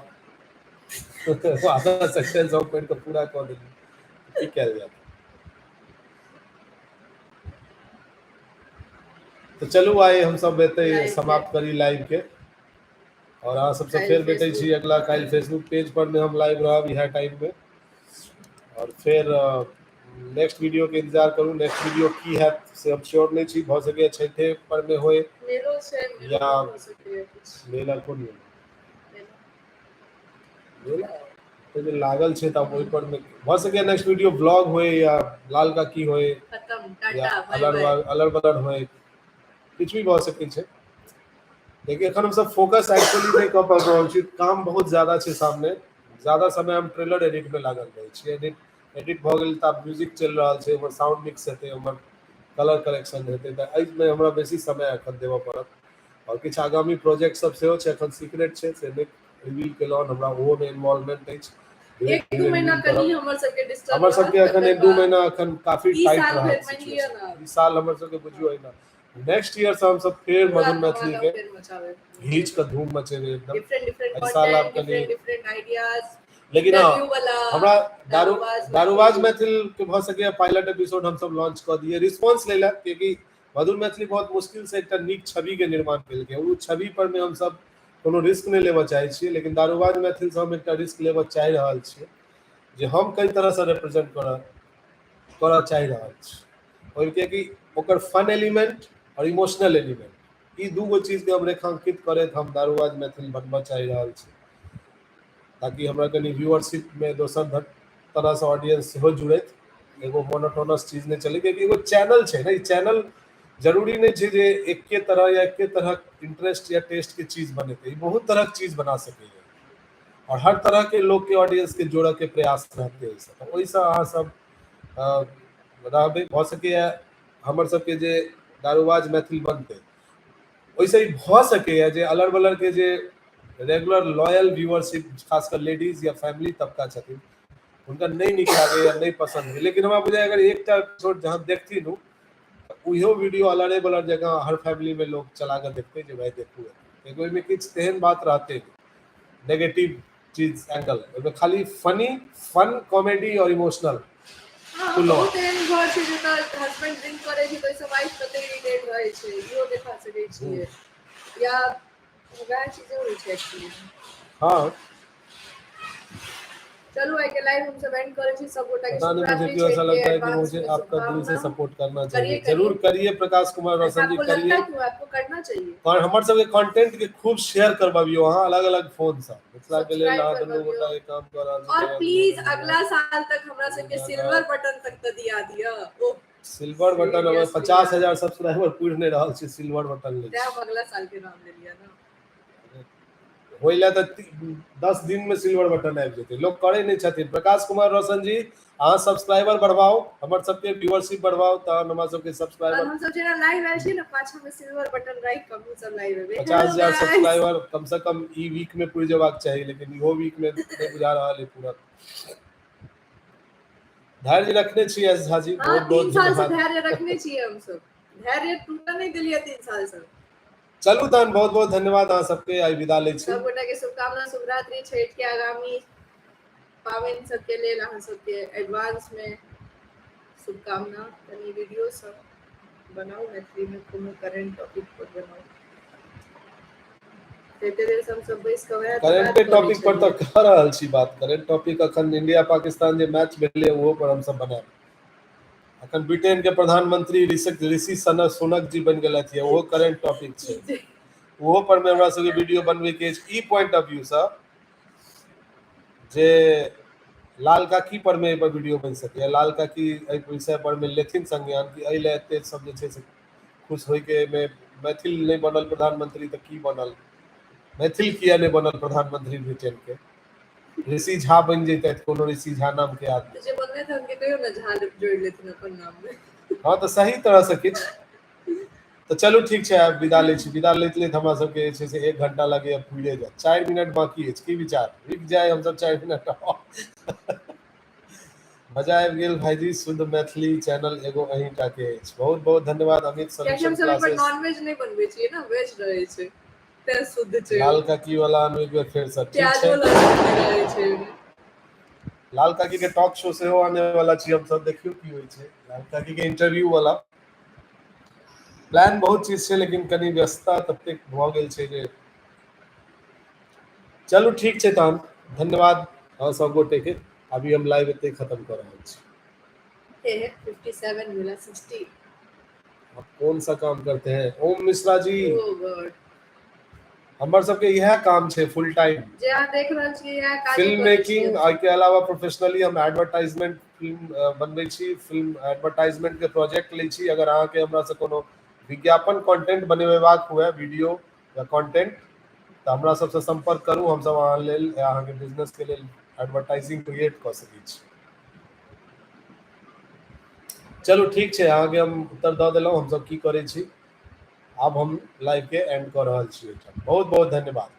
आधा सेंटेंस हम पढ़ि कऽ पूरा कऽ देलियै की कयल जाय। तो चलू आइ हम सब एते लाइव समाप्त करी लाइव के और अहाँ सबसे काल्हि फेर भेटै छी फेसबुक अगला काल्हि फेसबुक पेज पर में हम लाइव रहब इएह टाइम में और फिर नेक्स्ट वीडियो के इंतजार करू। नेक्स्ट वीडियो की हैत से हम श्योर नहीं छी। भऽ सकैए छठे पर में होय मेलो से मेलो या में हो सकैया कुछ मेला कोन मेलो। मेला तो जे लागल छै तब ओहि पर में भऽ सकैए नेक्स्ट वीडियो ब्लॉग होय या लाल का की होय खत्म या टाटा बाय बाय। अलर बलर होय किछु भी भऽ सकै छै। देखिए एखन हम सब फोकस एक्चुअली नहीं कऽ पाबि रहल छी। काम बहुत ज्यादा छै सामने। ज्यादा समय हम ट्रेलर एडिट में लागल रहै छी। एडिट भऽ गेल तऽ आब म्यूजिक चलि रहल छै हमर साउंड मिक्स हेतै हमर कलर करेक्शन हेतै तऽ एहिमे हमरा बेसी समय एखन देबऽ पड़त। और किछु आगामी प्रोजेक्ट सब सेहो छै एखन सीक्रेट छै से नहि रिवील केलहुँ। हमरा ओहोमे इन्वॉल्वमेंट अछि। धीरे 1-2 धीरे महीना रिवील कनी करब। हमर सबके डिस्टर्ब हमर रहत सबके एखन तकर 1-2 बाद महीना एखन काफी ई टाइट साल रहत फेर मानि लिअ सिचुएशन। ना ई साल हमर सबके बुझियो अहिना नेक्स्ट ईयर से हम सब फिर पूरा मधुर मैथिली धमाका के फेर मचावे घींच के धूम मचेबै एकदम। डिफरेंट एहि साल आब कंटेंट कनी डिफरेंट आइडियाज लेकिन इंटरव्यू हाँ वाला हमरा दारूबाज मैथिली। मैथिल के भऽ सकैए पायलट एपिसोड हम सब लॉन्च कऽ दिए रिस्पांस ले ला क्योंकि मधुर मैथिली बहुत मुश्किल से एकटा नीक छवि के निर्माण केलकै। ओ छवि पर में हम सब कोनो रिस्क नहीं लेबऽ चाहै छियै लेकिन दारूबाज मैथिल से हम एकटा रिस्क लेबऽ चाहि रहल छियै जे हम कई तरह से रिप्रेजेंट करऽ चाहि रहल छी। और कियाकि ओकर फन एलिमेंट और इमोशनल एलिमेंट ई दूगो चीज के हम रेखांकित करैत हम दारूबाज मैथिल बनबऽ चाहि रहल छी ताकि हमरा कनी व्यूअरशिप में दोसर तरह से ऑडियंस सेहो जुड़ैत। एगो मोनोटोनस चीज नहीं चले क्योंकि एगो चैनल छै ना। ई चैनल जरूरी नहीं छै जे एके तरह या एके तरह इंटरेस्ट या टेस्ट के चीज बनेतै। ई बहुत तरह के चीज बना सकैए और हर तरह के लोग के ऑडियंस के जोड़ऽ के प्रयास रहतै। ओहिसँ अहाँ सब रहबै भऽ सकैए हमर सबके जे दारूबाज मैथिल बनतै ओहिसँ ई भऽ सकैए जे अलग बलर के जे रेगुलर लॉयल व्यूअरशिप खासकर लेडीज या फैमिली तबका छथिन हुनका नहीं नीक लागै या नहीं पसंद है। लेकिन हमरा बुझाय अगर एकटा एपिसोड जहाँ देखथिन उ उहो वीडियो अलरे बलर जगह हर फैमिली में लोग चला कर देखते जो भाई देखू एगो में किछु तेहन बात रहते नेगेटिव चीज एंगल ओहिमे खाली फन कॉमेडी और इमोशनल हाँ फुल बहुत ऑन। एहन घर छै जतऽ हस्बैंड ड्रिंक करै छै तऽ ओहिसँ वाइफ कते इरिटेट रहै छै इहो देखा सकै छियै या वएह चीजें होइ छै एक्चुअली। हाँ चलो आई के लाइव हम सब एंड करे छी सब गोटा के पता नहीं मुझे शुभरात्रि क्यों ऐसा छठ के लगता है कि एडवांस मुझे में आपका दिल से शुभकामना। सपोर्ट करना करिए, चाहिए। जरूर करिए प्रकाश कुमार रोशन जी, आपको लगता करिए। है क्यों आपको करना चाहिए। और हमारे सबके कंटेंट के खूब शेयर करबाबियो वहां अलग अलग फोन से मिथिला के लेल सब्सक्राइब दुनू करबाबियो। गोटा एक काम कर रहल छी। और प्लीज अगला साल तक हमरा सबके सिल्वर बटन तक तो दिया दिया। ओ सिल्वर बटन हमें seriously 50,000 सब्सक्राइबर पूर नहीं रहल छी, सिल्वर बटन ले यार, अगला साल के नाम ले लिया ना। होइला तो 10 दिन में सिल्वर बटन आबि जेते, लोग करे नहीं छथिन। प्रकाश कुमार रोशन जी अहाँ सब्सक्राइबर बढ़ाओ, हमर सबके व्यूअरशिप बढ़ाओ, त हमरा सबके और सब्सक्राइबर हम सब जेना लाइव आयल छी ना, पाछा में सिल्वर बटन राइख के हम सब लाइव हेबे। 50,000 सब्सक्राइबर कम से कम ई वीक में पूर जेबाक चाहिए, लेकिन इहो वीक में नहीं बुझा रहा है पूरा। धैर्य रखने छी एस झा जी, हाँ, बहुत बहुत 3 साल से धन्यवाद। धैर्य रखने चाहिए हम सब, धैर्य टूटा नहीं दिलिए 3 साल से। चलू तहन बहुत बहुत धन्यवाद अहाँ सबके, आई विदा लै छी। सब गोटा के शुभकामना, शुभरात्रि, छठ के आगामी पावन सबके लेल अहाँ सबके एडवांस में शुभकामना। कनी वीडियो सब बनाओ मैथिली में, कोनो करंट टॉपिक पर बनाओ। एते देर से हम सब बैस के वएह करेंट टॉपिक पर तो कह रहल छी बात। करेंट टॉपिक अखन इंडिया पाकिस्तान जे मैच भेलै ओहो पर हम सब बनाएब। अखन ब्रिटेन के प्रधानमंत्री ऋषि सुनक जी बन गेलथि है, ओहो करेंट टॉपिक छै, ओहो पर में हमरा सबके वीडियो बनबै के ई पॉइंट ऑफ व्यू से जे लाल काकी पर में पर वीडियो बन सके। लाल काकी एहि विषय पर में लेथिन संज्ञान कि एहि ले एते सब जे छै से खुश होय के में मैथिल नहीं बनल प्रधानमंत्री तो की बनल, मैथिल किया नहीं बनल प्रधानमंत्री ब्रिटेन के। ऋषि झा बन जैते, कोनो ऋषि झा नाम के आदमी जे बनले थे उनके कहियो ना झा जोड़ लेथिन अपन नाम में। हाँ तो सही तरह से किछ तो चलू ठीक है, आब विदा लै छी। विदा लैत लैत हमरा सबके जे छै से 1 घंटा लगे पूरे जाए, 4 मिनट बाकी है। की विचार रुक जाए हम सब 4 मिनट मजा आबि गेल भाईजी। शुद्ध मैथिली चैनल एगो अहींटा के अछि। बहुत बहुत धन्यवाद अमित क्या हम सॉल्यूशन सब पर क्लासेस। नॉन वेज नहीं बनबै छियै ना, वेज रहै छै ते शुद्ध छै। लाल काकी वाला एक बेर फेर से ठीक प्याजो छै। लहसुन रहै छै। लाल काकी के टॉक शो से हो आने वाला छी हम सब, देखियो की होय छै। लाल काकी के इंटरव्यू वाला प्लान बहुत चीज छै, लेकिन कनी व्यस्तता ततेक भ गेल छै जे चलू ठीक छै। तहन धन्यवाद अहाँ सब गोटे के। अभी हम लाइव एते खत्म कर रहल छी। 57 मिला 60। अब कौन सा काम करते हैं ओम मिश्रा जी? ओह गॉड, हमर सबके यह काम छै फुल टाइम। जे अहाँ देख रहल छियै यह काज फिल्म मेकिंग आई के अलावा प्रोफेशनली हम एडवर्टाइजमेंट फिल्म बनबै छी, फिल्म एडवर्टाइजमेंट के प्रोजेक्ट लै छी। अगर अहाँ के हमरा से कोनो विज्ञापन कंटेंट बनेबाक हुए, वीडियो या कंटेंट, तो हमरा सबसे संपर्क करू। हम सब अहाँ लेल, अहाँ के बिजनेस के लेल एडवर्टाइजिंग क्रिएट कर सकै छी। चलू ठीक छै, अहाँ के हम उत्तर दऽ देलहुँ हम सब की करै छी। आब हम लाइव के एंड कर रहल छी। बहुत बहुत धन्यवाद।